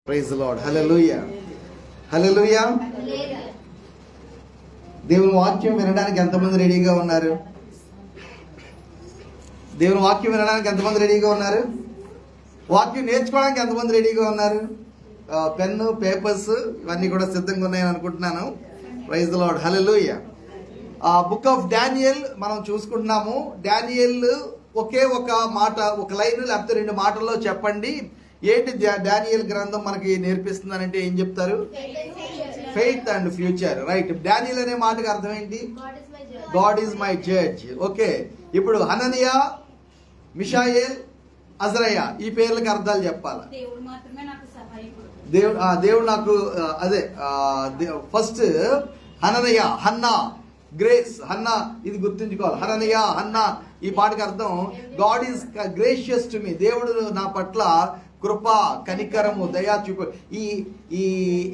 Praise lord. Hallelujah, హల్లెలూయా. దేవుని వాక్యం వినడానికి ఎంతమంది రెడీగా ఉన్నారు? దేవుని వాక్యం వినడానికి ఎంతమంది రెడీగా ఉన్నారు? వాక్యం నేర్చుకోవడానికి ఎంతమంది రెడీగా ఉన్నారు? పెన్ను, పేపర్స్ ఇవన్నీ కూడా సిద్ధంగా ఉన్నాయని అనుకుంటున్నాను. Praise lord, hallelujah. Book of Daniel మనం చూసుకుంటున్నాము. డానియల్ ఒకే ఒక మాట, ఒక లైన్ లేకపోతే రెండు మాటల్లో చెప్పండి ఏంటి డానియల్ గ్రంథం మనకి నేర్పిస్తుందనంటే ఏం చెప్తారు? Faith and future. Right. Daniel అనే మాటకి అర్థం ఏంటి? God is my judge. Okay, ఇప్పుడు హననియా, మిషాయేల్, అజరయా ఈ పేర్లకి అర్థాలు చెప్పాలి. దేవుడు నాకు అదే ఫస్ట్ హననియా, హన్నా, గ్రేస్, హన్నా ఇది గుర్తుంచుకోవాలి. హననియా, హన్నా ఈ పాటకి అర్థం God is gracious to me. దేవుడు నా పట్ల కృప, కనికరము, దయా చూపు. ఈ ఈ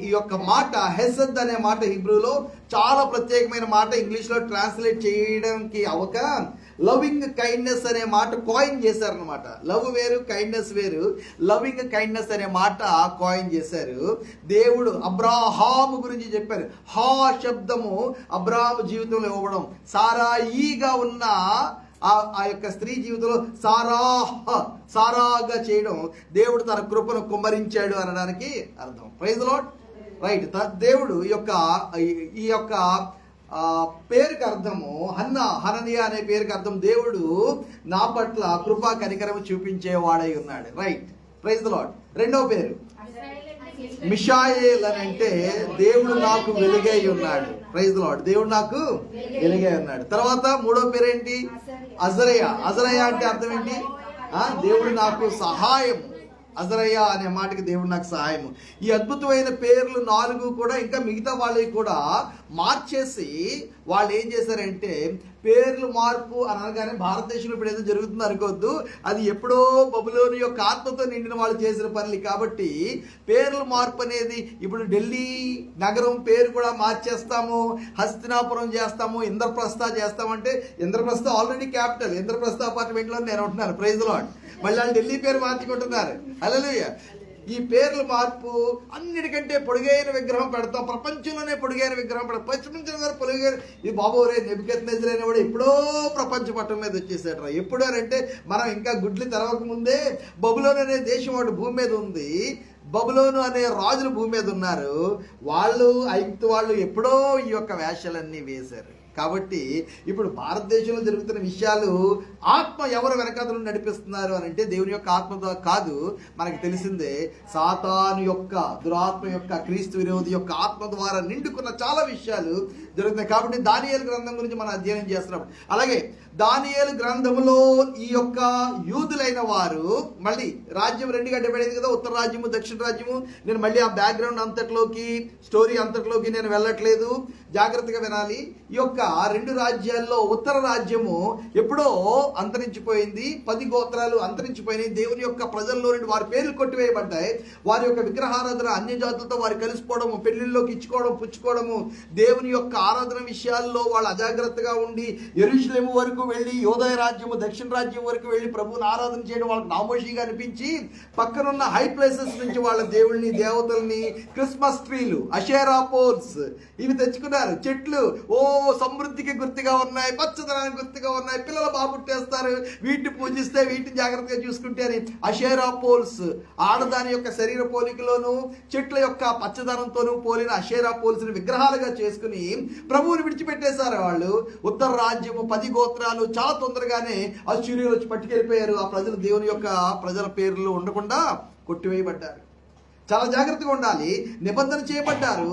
ఈ యొక్క మాట హెసద్ అనే మాట హిబ్రూలో చాలా ప్రత్యేకమైన మాట. ఇంగ్లీష్లో ట్రాన్స్లేట్ చేయడానికి అవక లవింగ్ కైండ్నెస్ అనే మాట కాయిన్ చేశారనమాట. లవ్ వేరు, కైండ్నెస్ వేరు. లవింగ్ కైండ్నెస్ అనే మాట కాయిన్ చేశారు. దేవుడు అబ్రాహాము గురించి చెప్పారు. హా శబ్దము అబ్రాహాము జీవితంలో ఇవ్వడం, సారాయిగా ఉన్న ఆ యొక్క స్త్రీ జీవితంలో సారాగా చేయడం, దేవుడు తన కృపను కుమ్మరించాడు అనడానికి అర్థం. Praise Lord. రైట్. దేవుడు ఈ యొక్క పేరుకి అర్థము హననియా అనే పేరుకి అర్థం దేవుడు నా పట్ల కృపా కనికరము చూపించేవాడై ఉన్నాడు. రైట్. Praise Lord. రెండవ పేరు మిషాయేల్ అని అంటే దేవుడు నాకు వెలుగై ఉన్నాడు. Praise Lord. దేవుడు నాకు వెలుగై ఉన్నాడు. తర్వాత మూడో పేరు ఏంటి? అజరయా. అజరయా అంటే అర్థం ఏంటి? దేవుడు నాకు సహాయం. అజరయ్య అనే మాటకి దేవుడు నాకు సహాయము. ఈ అద్భుతమైన పేర్లు 4 కూడా ఇంకా మిగతా వాళ్ళకి కూడా మార్చేసి వాళ్ళు ఏం చేశారంటే పేర్లు మార్పు అని అనగానే భారతదేశంలో ఇప్పుడు ఏదో జరుగుతుంది అనుకోవద్దు. అది ఎప్పుడో బబులోని యొక్క ఆత్మతో నిండిన వాళ్ళు చేసిన పనులు. కాబట్టి పేర్లు మార్పు అనేది ఇప్పుడు ఢిల్లీ నగరం పేరు కూడా మార్చేస్తాము, హస్తినాపురం చేస్తాము, ఇంద్రప్రస్థ చేస్తామంటే ఇంద్రప్రస్థ ఆల్రెడీ క్యాపిటల్. ఇంద్రప్రస్థ అపార్ట్మెంట్లో నేను ఉంటున్నాను. Praise Lord. మళ్ళీ వాళ్ళు ఢిల్లీ పేరు మార్చుకుంటున్నారు. హల్లెలూయా. ఈ పేర్ల మార్పు అన్నిటికంటే పొడుగైన విగ్రహం పెడతాం, ప్రపంచంలోనే పొడుగైన విగ్రహం పెడతాం. ప్రపంచంలో పొడుగైన ఇది బాబోరే నెబుకద్నెజర్ అయిన వాడు ఎప్పుడో ప్రపంచ పట్టం మీద వచ్చేసాడు. ఎప్పుడు అంటే మనం ఇంకా గుడ్లు తెరవక ముందే బబులోను అనే దేశం వాడు భూమి మీద ఉంది. బబులోను అనే రాజులు భూమి మీద ఉన్నారు. వాళ్ళు ఐగుప్తు వాళ్ళు ఎప్పుడో ఈ యొక్క వేషాలన్నీ వేశారు. కాబట్టి ఇప్పుడు భారతదేశంలో జరుగుతున్న విషయాలు ఆత్మ ఎవరు వెనకాతలు నడిపిస్తున్నారు అని అంటే దేవుని యొక్క ఆత్మతో కాదు. మనకు తెలిసిందే సాతాను యొక్క, దురాత్మ యొక్క, క్రీస్తు విరోధి యొక్క ఆత్మ ద్వారా నిండుకున్న చాలా విషయాలు జరుగుతున్నాయి. కాబట్టి దానియేలు గ్రంథం గురించి మనం అధ్యయనం చేస్తున్నాం. అలాగే దానియేలు గ్రంథములో ఈ యొక్క యూదులైన వారు మళ్ళీ రాజ్యం 2గా డివైడ్ అయింది కదా, ఉత్తర రాజ్యము, దక్షిణ రాజ్యము. నేను మళ్ళీ ఆ బ్యాక్గ్రౌండ్ అంతట్లోకి, స్టోరీ అంతట్లోకి నేను వెళ్ళట్లేదు, జాగ్రత్తగా వినాలి. ఈ యొక్క 2 రాజ్యాల్లో ఉత్తర రాజ్యము ఎప్పుడో అంతరించిపోయింది. 10 గోత్రాలు అంతరించిపోయినాయి. దేవుని యొక్క ప్రజల్లో నుండి వారి పేర్లు కొట్టివేయబడ్డాయి. వారి యొక్క విగ్రహారాధన, అన్య జాతులతో వారు కలిసిపోవడము, పెళ్లిళ్ళలోకి ఇచ్చుకోవడం, పుచ్చుకోవడము, దేవుని యొక్క ఆరాధన విషయాల్లో వాళ్ళు అజాగ్రత్తగా ఉండి యెరూషలేము వరకు వెళ్ళి, యోదయ రాజ్యము, దక్షిణ రాజ్యం వరకు వెళ్ళి ప్రభువుని ఆరాధన చేయడం వాళ్ళకి నామోషిగా అనిపించి పక్కనున్న హై ప్లేసెస్ నుంచి వాళ్ళ దేవుళ్ళని, దేవతల్ని, క్రిస్మస్ ట్రీలు, అషేరా పోల్స్ ఇవి తెచ్చుకున్నారు. చెట్లు సమృద్ధికి గుర్తుగా ఉన్నాయి, పచ్చదనానికి గుర్తుగా ఉన్నాయి, పిల్లలు బాగా పుట్టేస్తారు, వీటిని పూజిస్తే, వీటిని జాగ్రత్తగా చూసుకుంటే అని అషేరా పోల్స్, ఆడదాని యొక్క శరీర పోలికలోను చెట్ల యొక్క పచ్చదనంతోనూ పోలిన అషేరా పోల్స్ విగ్రహాలుగా చేసుకుని ప్రభువుని విడిచిపెట్టేశారు వాళ్ళు. ఉత్తర రాజ్యము 10 గోత్రాలు చాలా తొందరగానే అశ్షూరీయులు వచ్చి పట్టుకెళ్ళిపోయారు. ఆ ప్రజలు దేవుని యొక్క ప్రజల పేర్లు ఉండకుండా కొట్టివేయబడ్డారు. చాలా జాగ్రత్తగా ఉండాలి. నిబంధన చేయబడ్డారు.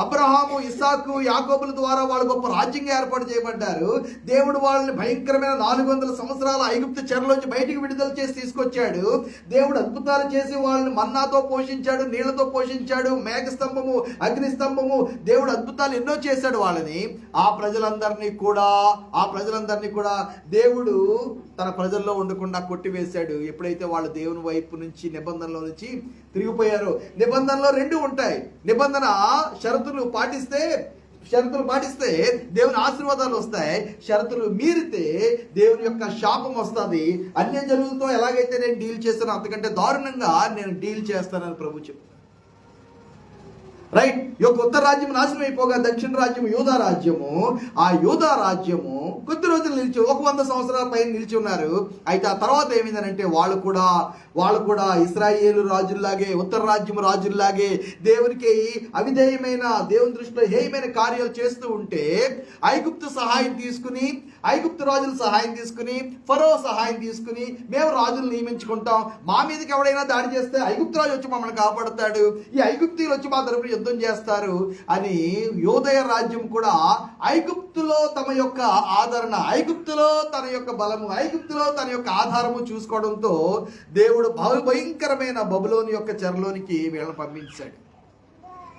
అబ్రహాము, ఇస్సాకు, యాకోబుల ద్వారా వాళ్ళు గొప్ప రాజ్యంగా ఏర్పాటు చేయబడ్డారు. దేవుడు వాళ్ళని భయంకరమైన 400 సంవత్సరాల ఐగుప్తు చెరలోంచి బయటికి విడుదల చేసి తీసుకొచ్చాడు. దేవుడు అద్భుతాలు చేసి వాళ్ళని మన్నాతో పోషించాడు, నీళ్లతో పోషించాడు, మేఘస్తంభము, అగ్నిస్తంభము, దేవుడు అద్భుతాలు ఎన్నో చేశాడు వాళ్ళని. ఆ ప్రజలందరినీ కూడా దేవుడు తన ప్రజల్లో ఉండకుండా కొట్టివేశాడు. ఎప్పుడైతే వాళ్ళు దేవుని వైపు నుంచి, నిబంధనలో నుంచి తిరిగిపోయారు. నిబంధనలో 2 ఉంటాయి. నిబంధన షరతులు పాటిస్తే దేవుని ఆశీర్వాదాలు వస్తాయి. షరతులు మీరితే దేవుని యొక్క శాపం వస్తుంది. అన్య జనులతో ఎలాగైతే నేను డీల్ చేస్తానో అంతకంటే దారుణంగా నేను డీల్ చేస్తానని ప్రభు చెప్తాను. రైట్. ఈ యొక్క ఉత్తర రాజ్యం నాశనం అయిపోగా దక్షిణ రాజ్యం యూదా రాజ్యము, ఆ యూదా రాజ్యము కొద్ది రోజులు నిలిచి 100 సంవత్సరాల పైన నిలిచి ఉన్నారు. అయితే ఆ తర్వాత ఏమైందనంటే వాళ్ళు కూడా ఇశ్రాయేలు రాజుల్లాగే, ఉత్తర రాజ్యం రాజుల్లాగే దేవునికి అవిధేయమైన, దేవుని దృష్టిలో హేయమైన కార్యాలు చేస్తూ ఉంటే ఐగుప్తు రాజుల సహాయం తీసుకుని ఫరో సహాయం తీసుకుని మేము రాజులు నియమించుకుంటాం, మా మీదకి ఎవడైనా దాడి చేస్తే ఐగుప్తు రాజు వచ్చి మమ్మల్ని కాపాడుతాడు, ఈ ఐగుప్తీయులు వచ్చి మా తరపున యుద్ధం చేస్తారు అని యోదయ రాజ్యం కూడా ఐగుప్తులో తమ యొక్క ఆదరణ, ఐగుప్తులో తన యొక్క బలము, ఐగుప్తులో తన యొక్క ఆధారము చూసుకోవడంతో దేవుడు భయంకరమైన బబులోని యొక్క చెరలోనికి వీళ్ళని పంపించాడు.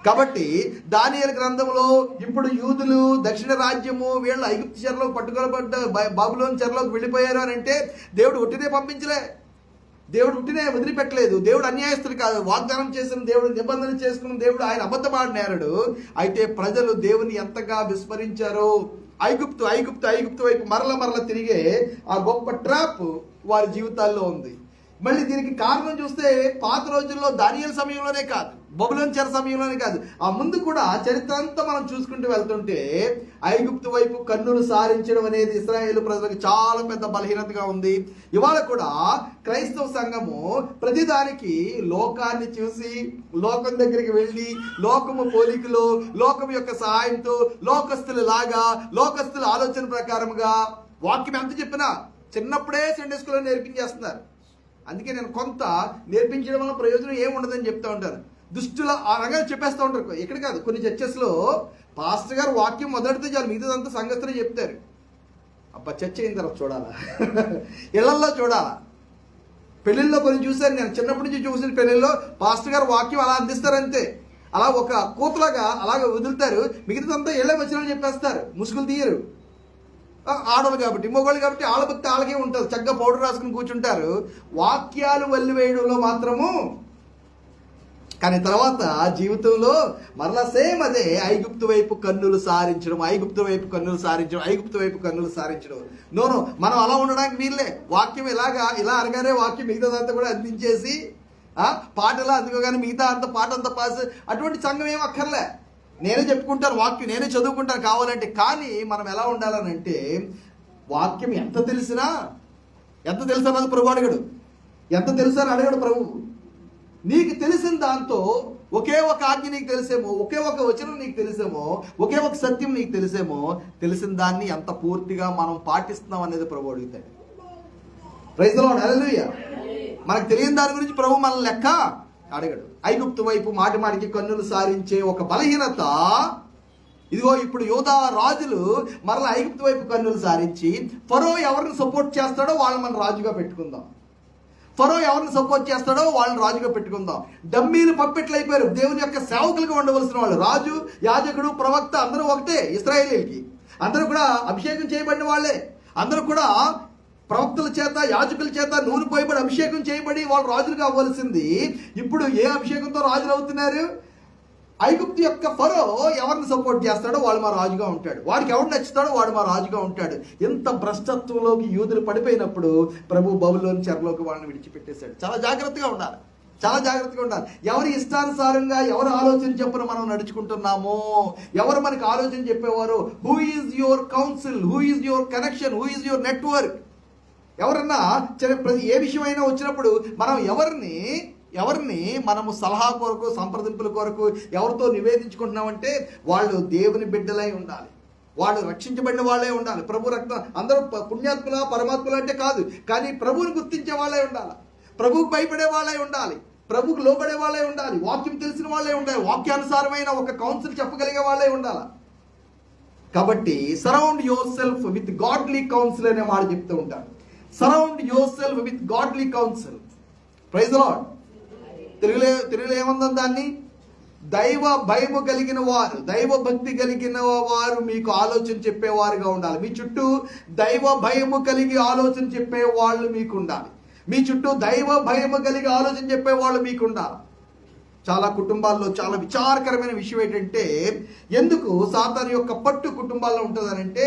కాబట్టి దానియేలు గ్రంథంలో ఇప్పుడు యూదులు దక్షిణ రాజ్యము వీళ్ళు ఐగుప్తు చెరలో పట్టుకోబడ్డ బబులోని చెరలోకి వెళ్ళిపోయారు అని అంటే దేవుడు ఒట్టినే పంపించలే, దేవుడు ఉట్టినే వదిలిపెట్టలేదు. దేవుడు అన్యాయస్తుడు కాదు. వాగ్దానం చేసిన దేవుడు, నిబంధన చేసుకున్న దేవుడు, ఆయన అబద్ధమాడినాడు. అయితే ప్రజలు దేవుని ఎంతగా విస్మరించారో ఐగుప్తు వైపు మరల తిరిగే ఆ గొప్ప ట్రాప్ వారి జీవితాల్లో ఉంది. మళ్ళీ దీనికి కారణం చూస్తే పాత రోజుల్లో దానియేలు సమయంలోనే కాదు, బబులోను చెర సమయంలోనే కాదు, ఆ ముందు కూడా చరిత్ర అంతా మనం చూసుకుంటూ వెళ్తుంటే ఐగుప్తు వైపు కన్నులు సారించడం అనేది ఇశ్రాయేలు ప్రజలకు చాలా పెద్ద బలహీనతగా ఉంది. ఇవాళ కూడా క్రైస్తవ సంఘము ప్రతిదానికి లోకాన్ని చూసి, లోకం దగ్గరికి వెళ్ళి, లోకము పోలికలో, లోకం యొక్క సహాయంతో, లోకస్తుల ఆలోచన ప్రకారముగా వాక్యం ఎంత చెప్పినా చిన్నప్పుడే సండే స్కూల్లో నేర్పించేస్తున్నారు. అందుకే నేను కొంత నేర్పించడం వల్ల ప్రయోజనం ఏముండదని చెప్తా ఉంటాను. దుష్టుల ఆ రంగాన్ని చెప్పేస్తూ ఉంటారు. ఎక్కడ కాదు, కొన్ని చర్చెస్లో పాస్టర్ గారు వాక్యం మొదటితో చాలు, మిగతాదంతా సంగతులు చెప్తారు. అబ్బా, చర్చ అయిన తర్వాత చూడాలా, ఇళ్లల్లో చూడాలా. పెళ్ళిళ్ళలో కొన్ని చూశాను నేను, చిన్నప్పటి నుంచి చూసిన పెళ్ళిళ్ళలో పాస్టర్ గారు వాక్యం అలా అందిస్తారంతే, అలా ఒక కూతులాగా అలాగ వదులుతారు, మిగతాదంతా ఇళ్ళ వచ్చిన చెప్పేస్తారు, ముసుగులు తీయరు. ఆడవాళ్ళు కాబట్టి, మొగోళ్ళు కాబట్టి వాళ్ళ భక్తి వాళ్ళకే ఉంటుంది, చక్కగా పౌడర్ రాసుకుని కూర్చుంటారు, వాక్యాలు వల్లి వేయడంలో మాత్రము. కానీ తర్వాత జీవితంలో మరలా సేమ్ అదే ఐగుప్తు వైపు కన్నులు సారించడం. నోను మనం అలా ఉండడానికి వీళ్ళే. వాక్యం ఇలా అనగానే వాక్యం మిగతాదంతా కూడా అందించేసి పాటలా అందుకోగానే మిగతా అంత పాట అంతా పాస్, అటువంటి సంఘం ఏం అక్కర్లే. నేనే చెప్పుకుంటాను వాక్యం, నేనే చదువుకుంటాను కావాలంటే. కానీ మనం ఎలా ఉండాలనంటే వాక్యం ఎంత తెలుసు అన్నది ప్రభు అడగడు, ఎంత తెలుసు అని అడగడు ప్రభు. నీకు తెలిసిన దాంతో ఒకే ఒక ఆజ్ఞ నీకు తెలిసేమో, ఒకే ఒక వచనం నీకు తెలిసేమో, ఒకే ఒక సత్యం నీకు తెలిసేమో, తెలిసిన దాన్ని ఎంత పూర్తిగా మనం పాటిస్తున్నాం అనేది ప్రభు అడుగుతాడు. ప్రైజ్ ది లార్డ్, హల్లెలూయా. మనకు తెలియని దాని గురించి ప్రభు మనల్ని లెక్క అడగడు. ఐగుప్తు వైపు మాటికి కన్నులు సారించే ఒక బలహీనత ఇదిగో ఇప్పుడు యూదా రాజులు మరలా ఐగుప్తు వైపు కన్నులు సారించి ఫరో ఎవరిని సపోర్ట్ చేస్తాడో వాళ్ళని మనం రాజుగా పెట్టుకుందాం, డమ్మీలు పప్పెట్లు అయిపోయారు. దేవుని యొక్క సేవకులుగా ఉండవలసిన వాళ్ళు, రాజు, యాజకుడు, ప్రవక్త అందరూ ఒకటే ఇశ్రాయేలీయులకి. అందరూ కూడా అభిషేకం చేయబడిన వాళ్ళే, అందరూ కూడా ప్రవక్తల చేత, యాజకుల చేత నూనె పోయబడి అభిషేకం చేయబడి వాళ్ళు రాజులుగా అవ్వాల్సింది. ఇప్పుడు ఏ అభిషేకంతో రాజులు అవుతున్నారు? ఐగుప్తు యొక్క ఫరో ఎవరిని సపోర్ట్ చేస్తాడో వాడు మా రాజుగా ఉంటాడు, వాడికి ఎవరు నచ్చుతాడో వాడు మా రాజుగా ఉంటాడు. ఎంత భ్రష్టత్వంలోకి యూదులు పడిపోయినప్పుడు ప్రభు బబులోని చెరలోకి వాళ్ళని విడిచిపెట్టేశాడు. చాలా జాగ్రత్తగా ఉండాలి. ఎవరి ఇష్టానుసారంగా ఎవరు ఆలోచన చెప్పున మనం నడుచుకుంటున్నామో, ఎవరు మనకు ఆలోచన చెప్పేవారు, who is your council, who is your connection, who is your network. ఎవరన్నా ఏ విషయమైనా వచ్చినప్పుడు మనం ఎవరిని మనము సలహా కొరకు, సంప్రదింపుల కొరకు ఎవరితో నివేదించుకుంటున్నామంటే వాళ్ళు దేవుని బిడ్డలై ఉండాలి, వాళ్ళు రక్షించబడిన వాళ్ళే ఉండాలి. ప్రభు రక్తం, అందరూ పుణ్యాత్ముల పరమాత్ములు అంటే కాదు, కానీ ప్రభువుని గుర్తించే వాళ్ళే ఉండాలి, ప్రభువుకు భయపడే వాళ్ళే ఉండాలి, ప్రభువుకు లోబడే వాళ్ళే ఉండాలి, వాక్యం తెలిసిన వాళ్ళే ఉండాలి, వాక్యానుసారమైన ఒక కౌన్సిల్ చెప్పగలిగే వాళ్ళే ఉండాలి. కాబట్టి surround yourself with godly counsel అనే మాట చెప్తూ ఉంటాను. Surround yourself with godly counsel. Praise the Lord. తెలుగులో ఏమందాం దాన్ని? దైవ భయము కలిగిన వారు, దైవ భక్తి కలిగిన వారు మీకు ఆలోచన చెప్పేవారుగా ఉండాలి. మీ చుట్టూ దైవ భయము కలిగి ఆలోచన చెప్పే వాళ్ళు మీకు ఉండాలి. మీ చుట్టూ దైవ భయము కలిగి ఆలోచన చెప్పే వాళ్ళు మీకు ఉండాలి. చాలా కుటుంబాల్లో చాలా విచారకరమైన విషయం ఏంటంటే, ఎందుకు సాతాను యొక్క పట్టు కుటుంబాల్లో ఉంటుందనంటే,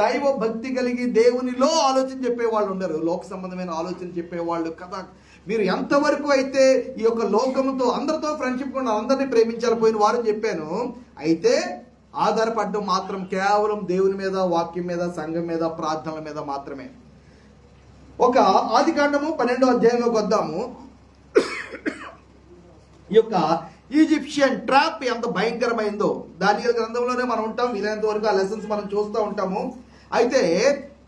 దైవ భక్తి కలిగి దేవునిలో ఆలోచన చెప్పేవాళ్ళు ఉండరు, లోక సంబంధమైన ఆలోచన చెప్పేవాళ్ళు కదా. మీరు ఎంతవరకు అయితే ఈ యొక్క లోకంతో అందరితో ఫ్రెండ్షిప్ కూడా అందరినీ ప్రేమించాలి పోయిన వారని చెప్పాను. అయితే ఆధారపడడం మాత్రం కేవలం దేవుని మీద, వాక్యం మీద, సంఘం మీద, ప్రార్థనల మీద మాత్రమే. ఒక ఆదికాండము 12వ అధ్యాయంలోకి వద్దాము. ఈ యొక్క ఈజిప్షియన్ ట్రాప్ ఎంత భయంకరమైందో దానియేలు గ్రంథంలోనే మనం ఉంటాం. వీలైనంత వరకు ఆ లెసన్స్ మనం చూస్తూ ఉంటాము. అయితే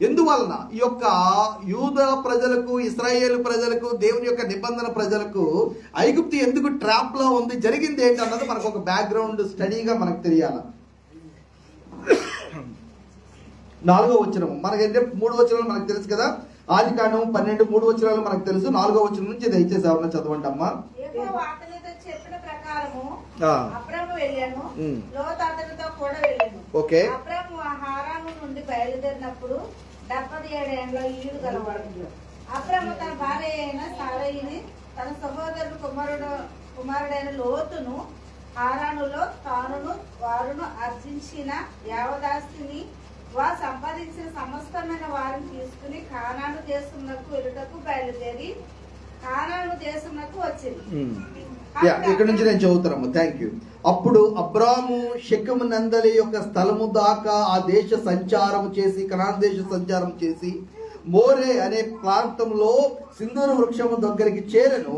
ఎందువలన ఈ యొక్క యూదా ప్రజలకు, ఇశ్రాయేలు ప్రజలకు, దేవుని యొక్క నిబంధన ప్రజలకు ఐగుప్తు ఎందుకు ట్రాప్ లో ఉంది, జరిగింది ఏంటి అన్నది మనకు ఒక బ్యాక్గ్రౌండ్ స్టడీగా మనకు తెలియాలి. 4వ వచనం మనకైతే 3 వచనాలు మనకు తెలుసు కదా. ఆదికాండం 12 3 వచనాలు మనకు తెలుసు. 4వ వచనం నుంచి దయచేసి ఎవరన్నా చదవండి అమ్మా. ఓకే. హారాను నుండి బయలుదేరినప్పుడు 77 ఏళ్ల ఈడు గలవాడు. అబ్రాము తన భార్య అయిన సారయిని, తన సహోదరుడు కుమారుడైన లోతును హారానులో తానును వారును ఆర్జించిన యావదాస్తిని వారు సంపాదించిన సమస్తమైన వారిని తీసుకుని కానాను దేశమునకు వెళ్ళుటకు బయలుదేరి కానాను దేశమునకు వచ్చింది. ఇక్కడ నుంచి నేను చదువుతాను. Thank you. అప్పుడు అబ్రాము షెకెము నందలి యొక్క స్థలము దాకా ఆ దేశ సంచారం చేసి, కనాన్ దేశ సంచారం చేసి, మోరే అనే ప్రాంతంలో సింధూర వృక్షము దగ్గరికి చేరెను.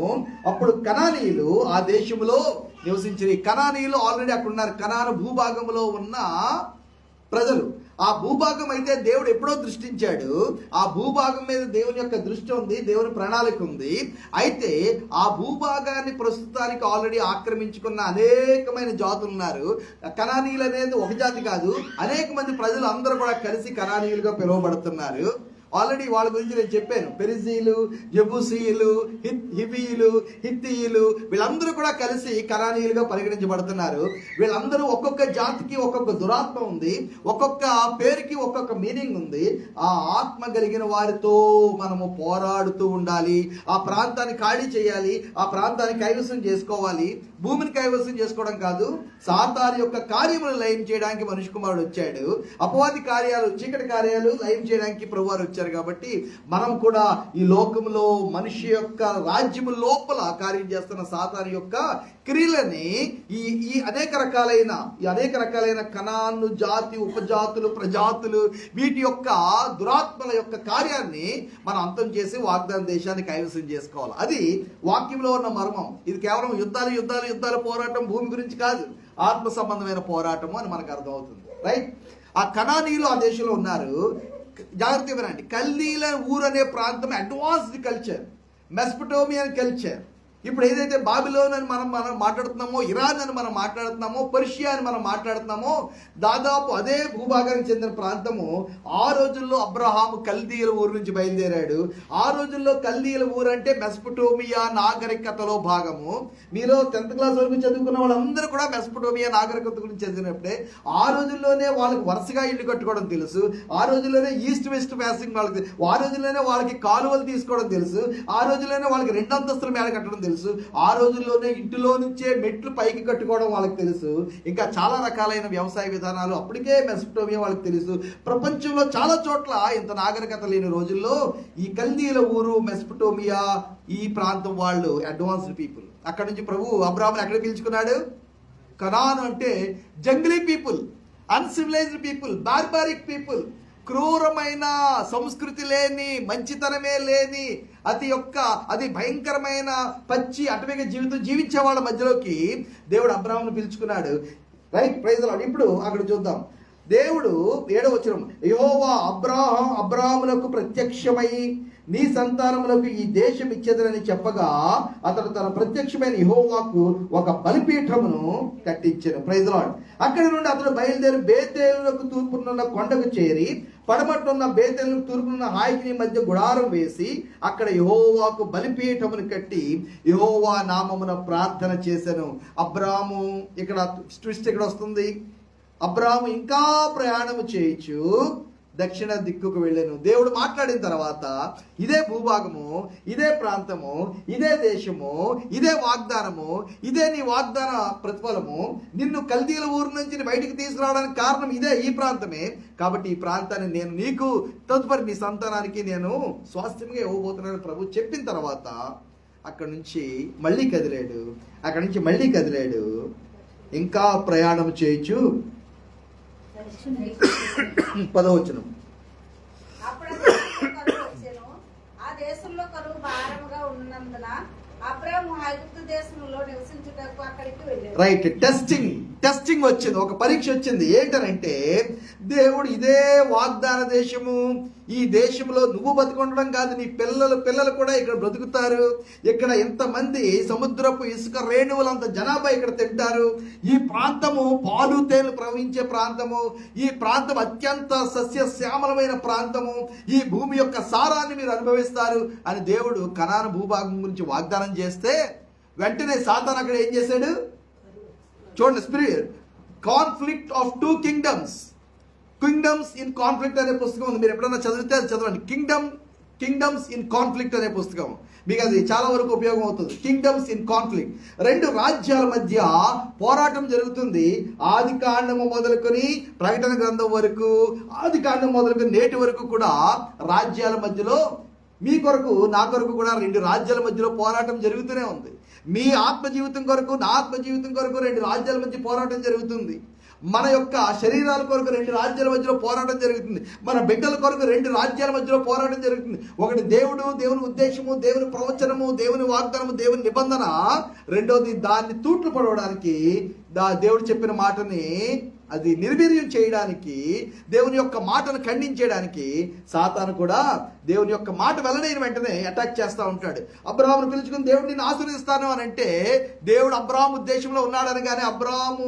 అప్పుడు కనానీయులు ఆ దేశంలో నివసించారు. కనానీయులు ఆల్రెడీ అక్కడ ఉన్నారు. కనాను భూభాగంలో ఉన్న ప్రజలు. ఆ భూభాగం అయితే దేవుడు ఎప్పుడో దృష్టించాడు. ఆ భూభాగం మీద దేవుని యొక్క దృష్టి ఉంది, దేవుని ప్రణాళిక ఉంది. అయితే ఆ భూభాగాన్ని ప్రస్తుతానికి ఆల్రెడీ ఆక్రమించుకున్న అనేకమైన జాతులు ఉన్నారు. కనానీయులు అనేది ఒక జాతి కాదు, అనేక మంది ప్రజలు అందరూ కూడా కలిసి కనానీయులుగా పిలువబడుతున్నారు. ఆల్రెడీ వాళ్ళ గురించి నేను చెప్పాను. పెరిజీలు, జబూసీయులు, హివీయులు, హిత్తీయులు వీళ్ళందరూ కూడా కలిసి కనానీయులుగా పరిగణించబడుతున్నారు. వీళ్ళందరూ ఒక్కొక్క జాతికి ఒక్కొక్క దురాత్మ ఉంది, ఒక్కొక్క పేరుకి ఒక్కొక్క మీనింగ్ ఉంది. ఆ ఆత్మ కలిగిన వారితో మనము పోరాడుతూ ఉండాలి. ఆ ప్రాంతాన్ని ఖాళీ చేయాలి, ఆ ప్రాంతాన్ని కైవసం చేసుకోవాలి. భూమిని కైవసం చేసుకోవడం కాదు, సాతాను యొక్క కార్యములు లయం చేయడానికి మనుష్య కుమారుడు వచ్చాడు. అపవాది కార్యాలు, చీకటి కార్యాలు లయం చేయడానికి ప్రభువారు వచ్చారు. కాబట్టి మనం కూడా ఈ లోకంలో మనిషి యొక్క రాజ్యము లోపల కార్యం చేస్తున్న సాతాను యొక్క క్రియలని ఈ అనేక రకాలైన కనాను జాతి, ఉపజాతులు, ప్రజాతులు వీటి యొక్క దురాత్మల యొక్క కార్యాన్ని మనం అంతం చేసి వాగ్దాన దేశాన్ని కైవసం చేసుకోవాలి. అది వాక్యంలో ఉన్న మర్మం. ఇది కేవలం యుద్ధాల పోరాటం భూమి గురించి కాదు, ఆత్మ సంబంధమైన పోరాటము అని మనకు అర్థమవుతుంది. రైట్. ఆ కనానీయులు ఆ దేశంలో ఉన్నారు. జాగ్రత్తగా వినండి. కల్దీల ఊరు అనే ప్రాంతం అడ్వాన్స్డ్ కల్చర్, మెస్పటోమియన్ కల్చర్. ఇప్పుడు ఏదైతే బాబిలోన్ అని మనం మాట్లాడుతున్నామో, ఇరాన్ అని మనం మాట్లాడుతున్నామో, పర్షియా అని మనం మాట్లాడుతున్నామో, దాదాపు అదే భూభాగానికి చెందిన ప్రాంతము. ఆ రోజుల్లో అబ్రహాము కల్దీల ఊరు నుంచి బయలుదేరాడు. ఆ రోజుల్లో కల్దీల ఊరు అంటే మెస్పటోమియా నాగరికతలో భాగము. మీరు 10th క్లాస్ వరకు చదువుకున్న వాళ్ళందరూ కూడా మెస్పటోమియా నాగరికత గురించి చదివినప్పుడే ఆ రోజుల్లోనే వాళ్ళకి వరుసగా ఇల్లు కట్టుకోవడం తెలుసు. ఆ రోజుల్లోనే ఈస్ట్ వెస్ట్ ఫేసింగ్ వాళ్ళకి, ఆ రోజుల్లోనే వాళ్ళకి కాలువలు తీసుకోవడం తెలుసు. ఆ రోజుల్లోనే వాళ్ళకి 2 అంతస్తుల మేడ కట్టడం తెలుసు. ఆ రోజుల్లోనే ఇంటిలో నుంచే మెట్లు పైకి కట్టుకోవడం వాళ్ళకి తెలుసు. ఇంకా చాలా రకాలైన వ్యవసాయ విధానాలు అప్పటికే మెస్పటోమియా వాళ్ళకి తెలుసు. ప్రపంచంలో చాలా చోట్ల ఇంత నాగరికత లేని రోజుల్లో ఈ కల్దీల ఊరు, మెస్పటోమియా ఈ ప్రాంతం వాళ్ళు అడ్వాన్స్డ్ పీపుల్. అక్కడ నుంచి ప్రభు అబ్రాహాముని ఎక్కడ పిలుచుకున్నాడు? కనాను అంటే Junglee people, uncivilised people, barbaric people, క్రూరమైన సంస్కృతి లేని, మంచితనమే లేని, అది భయంకరమైన పచ్చి అటవిక జీవితం జీవించే వాళ్ళ మధ్యలోకి దేవుడు అబ్రాహామును పిలుచుకున్నాడు. రైట్. Praise the Lord. ఇప్పుడు అక్కడ చూద్దాం. దేవుడు 7వ వచనం, యెహోవా అబ్రాహామునకు ప్రత్యక్షమై నీ సంతానములకు ఈ దేశం ఇచ్చేదనని చెప్పగా అతడు తన ప్రత్యక్షమైన యెహోవాకు ఒక బలిపీఠమును కట్టించెను. Praise the lord. అక్కడి నుండి అతడు బయలుదేరి బేతేలునకు తూర్పునున్న కొండకు చేరి, పడమట్టున్న బేతేలునకు తూర్పునున్న హాయికి మధ్య గుడారం వేసి అక్కడ యెహోవాకు బలిపీఠమును కట్టి యెహోవా నామమున ప్రార్థన చేసెను. అబ్రాహాము, ఇక్కడ ట్విస్ట్ ఇక్కడ వస్తుంది. అబ్రాహాము ఇంకా ప్రయాణము చేయొచ్చు దక్షిణ దిక్కుకు వెళ్ళాను. దేవుడు మాట్లాడిన తర్వాత ఇదే భూభాగము, ఇదే ప్రాంతము, ఇదే దేశము, ఇదే వాగ్దానము, ఇదే నీ వాగ్దాన ప్రతిఫలము, నిన్ను కల్దీల ఊరు నుంచి బయటికి తీసుకురావడానికి కారణం ఇదే, ఈ ప్రాంతమే. కాబట్టి ఈ ప్రాంతాన్ని నేను నీకు, తదుపరి నీ సంతానానికి నేను స్వాస్థ్యంగా ఇవ్వబోతున్నాను ప్రభు చెప్పిన తర్వాత అక్కడి నుంచి మళ్ళీ కదిలాడు, అక్కడి నుంచి మళ్ళీ కదిలాడు, ఇంకా ప్రయాణం చేయొచ్చు. 10వ వచనం. అప్పుడు కరువు వచ్చెను. ఆ దేశంలో కరువు భారముగా ఉన్నందున అబ్రాము ఐగుప్తు దేశంలో నివసించుటకు అక్కడికి వెళ్ళాడు. రైట్, టెస్టింగ్ వచ్చింది, ఒక పరీక్ష వచ్చింది. ఏంటనంటే దేవుడు ఇదే వాగ్దాన దేశము, ఈ దేశంలో నువ్వు బతుకుండడం కాదు, నీ పిల్లలు కూడా ఇక్కడ బ్రతుకుతారు. ఇక్కడ ఎంతమంది సముద్రపు ఇసుక రేణువులంత జనాభా ఇక్కడ తింటారు. ఈ ప్రాంతము పాలు తేనెలు ప్రవహించే ప్రాంతము, ఈ ప్రాంతం అత్యంత సస్యశ్యామలమైన ప్రాంతము, ఈ భూమి యొక్క సారాన్ని మీరు అనుభవిస్తారు అని దేవుడు కనాను భూభాగం గురించి వాగ్దానం చేస్తే వెంటనే సాతాను అక్కడ ఏం చేశాడు చూడండి. Spirit conflict of 2 kingdoms in conflict అనే పుస్తకం ఉంది, మీరు ఎప్పుడైనా చదివితే అది చదవండి. కింగ్డమ్స్ ఇన్ కాన్ఫ్లిక్ట్ అనే పుస్తకం మీకు అది చాలా వరకు ఉపయోగం అవుతుంది. కింగ్డమ్స్ ఇన్ కాన్ఫ్లిక్ట్, 2 రాజ్యాల మధ్య పోరాటం జరుగుతుంది. ఆది కాండము మొదలుకొని ప్రకటన గ్రంథం వరకు, ఆది కాండం మొదలుకొని నేటి వరకు కూడా రాజ్యాల మధ్యలో, మీ కొరకు నా కొరకు కూడా 2 రాజ్యాల మధ్యలో పోరాటం జరుగుతూనే ఉంది. మీ ఆత్మ జీవితం కొరకు, నా ఆత్మ జీవితం కొరకు 2 రాజ్యాల మధ్య పోరాటం జరుగుతుంది. మన యొక్క శరీరాల కొరకు 2 రాజ్యాల మధ్యలో పోరాటం జరుగుతుంది. మన బిడ్డల కొరకు 2 రాజ్యాల మధ్యలో పోరాటం జరుగుతుంది. ఒకటి దేవుడు, దేవుని ఉద్దేశము, దేవుని ప్రవచనము, దేవుని వాగ్దానము, దేవుని నిబంధన. రెండోది దాన్ని తూట్లు పడవడానికి, దేవుడు చెప్పిన మాటని అది నిర్వీర్యం చేయడానికి, దేవుని యొక్క మాటను ఖండించేయడానికి సాతాను కూడా దేవుని యొక్క మాట వెల్లడైన వెంటనే అటాక్ చేస్తూ ఉంటాడు. అబ్రాహామును పిలుచుకుని దేవుడు నిన్ను ఆశీర్వదిస్తాను అని అంటే, దేవుడు అబ్రాహాము ఉద్దేశంలో ఉన్నాడనగానే అబ్రాహాము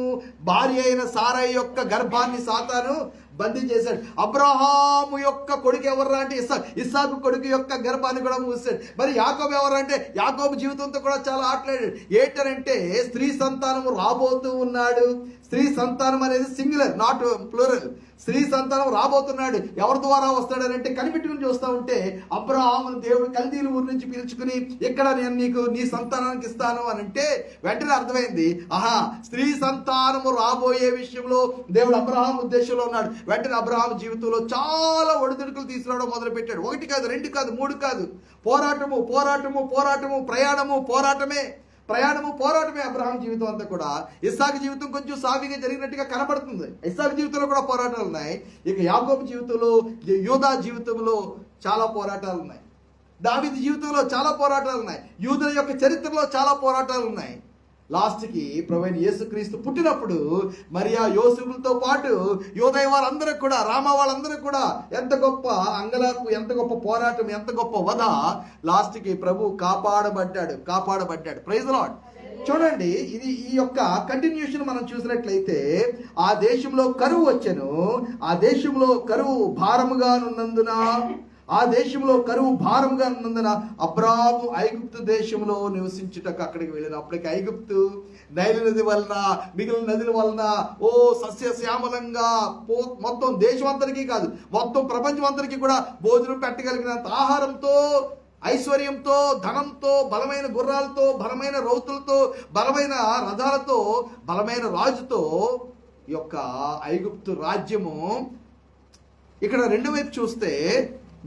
భార్య అయిన సారయి యొక్క గర్భాన్ని సాతాను బందీ చేశాడు. అబ్రహాము యొక్క కొడుకు ఎవరు అంటే ఇస్సాకు కొడుకు యొక్క గర్భాన్ని కూడా మూసాడు. మరి యాకోబు ఎవరు అంటే యాకోబు జీవితంతో కూడా చాలా ఆటలాడాడు. ఏంటంటే స్త్రీ సంతానము రాబోతూ ఉన్నాడు. స్త్రీ సంతానం అనేది సింగులర్, నాట్ ప్లూరల్. స్త్రీ సంతానం రాబోతున్నాడు. ఎవరి ద్వారా వస్తాడని అంటే కనిపెట్టుకుని చూస్తూ ఉంటే అబ్రహామును దేవుడు కల్దీల ఊరు నుంచి పిలుచుకుని ఇక్కడ నేను నీకు నీ సంతానానికి ఇస్తాను అని అంటే వెంటనే అర్థమైంది, ఆహా స్త్రీ సంతానము రాబోయే విషయంలో దేవుడు అబ్రహాం ఉద్దేశంలో ఉన్నాడు. వెంటనే అబ్రహాం జీవితంలో చాలా ఒడిదుడుకులు తీసుకురావడం మొదలు పెట్టాడు. 1 కాదు, 2 కాదు, 3 కాదు. పోరాటము, పోరాటమే అబ్రహాం జీవితం అంతా కూడా. ఇస్సాకు జీవితం కొంచెం సాఫీగా జరిగినట్టుగా కనబడుతుంది. ఇస్సాకు జీవితంలో కూడా పోరాటాలు ఉన్నాయి. ఇక యాకోబు జీవితంలో, యూదా జీవితంలో చాలా పోరాటాలు ఉన్నాయి. దావీదు జీవితంలో చాలా పోరాటాలు ఉన్నాయి. యూదుల యొక్క చరిత్రలో చాలా పోరాటాలు ఉన్నాయి. లాస్ట్కి ప్రభువైన యేసుక్రీస్తు పుట్టినప్పుడు మరియా యోసేపులతో పాటు యోదయ వాళ్ళందరూ కూడా, రామ వాళ్ళందరూ కూడా ఎంత గొప్ప అంగలార్పు, ఎంత గొప్ప పోరాటం, ఎంత గొప్ప వధ. లాస్ట్కి ప్రభు కాపాడబడ్డాడు. Praise the lord. చూడండి, ఇది ఈ యొక్క కంటిన్యూషన్ మనం చూసినట్లయితే ఆ దేశంలో కరువు వచ్చెను. ఆ దేశంలో కరువు భారముగా ఉన్నందున అబ్రాము ఐగుప్తు దేశంలో నివసించుటకు అక్కడికి వెళ్ళాను. అప్పటికి ఐగుప్తు నైలు నది వలన, మిగిలిన నదుల వలన సస్యశ్యామలంగా మొత్తం దేశం అంతరికి కాదు, మొత్తం ప్రపంచం అంతరికి కూడా భోజనం పెట్టగలిగినంత ఆహారంతో, ఐశ్వర్యంతో, ధనంతో, బలమైన గుర్రాలతో, బలమైన రౌతులతో, బలమైన రథాలతో, బలమైన రాజుతో ఈ యొక్క ఐగుప్తు రాజ్యము. ఇక్కడ 2 వైపు చూస్తే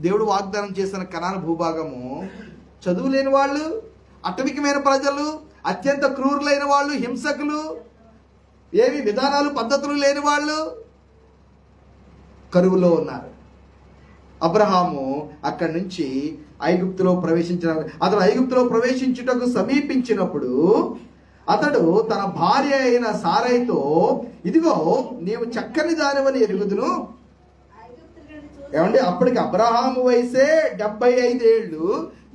దేవుడు వాగ్దానం చేసిన కనాను భూభాగము, చదువు లేని వాళ్ళు, అటవికమైన ప్రజలు, అత్యంత క్రూరులైన వాళ్ళు, హింసకులు, ఏవి విధానాలు పద్ధతులు లేని వాళ్ళు కరువులో ఉన్నారు. అబ్రహాము అక్కడి నుంచి ఐగుప్తులో ప్రవేశించుటకు సమీపించినప్పుడు అతడు తన భార్య అయిన సారైతో, ఇదిగో నీవు చక్కని దానివని ఎరుగుదును. ఏమండి, అప్పటికి అబ్రహాము వయసే 75 ఏళ్ళు,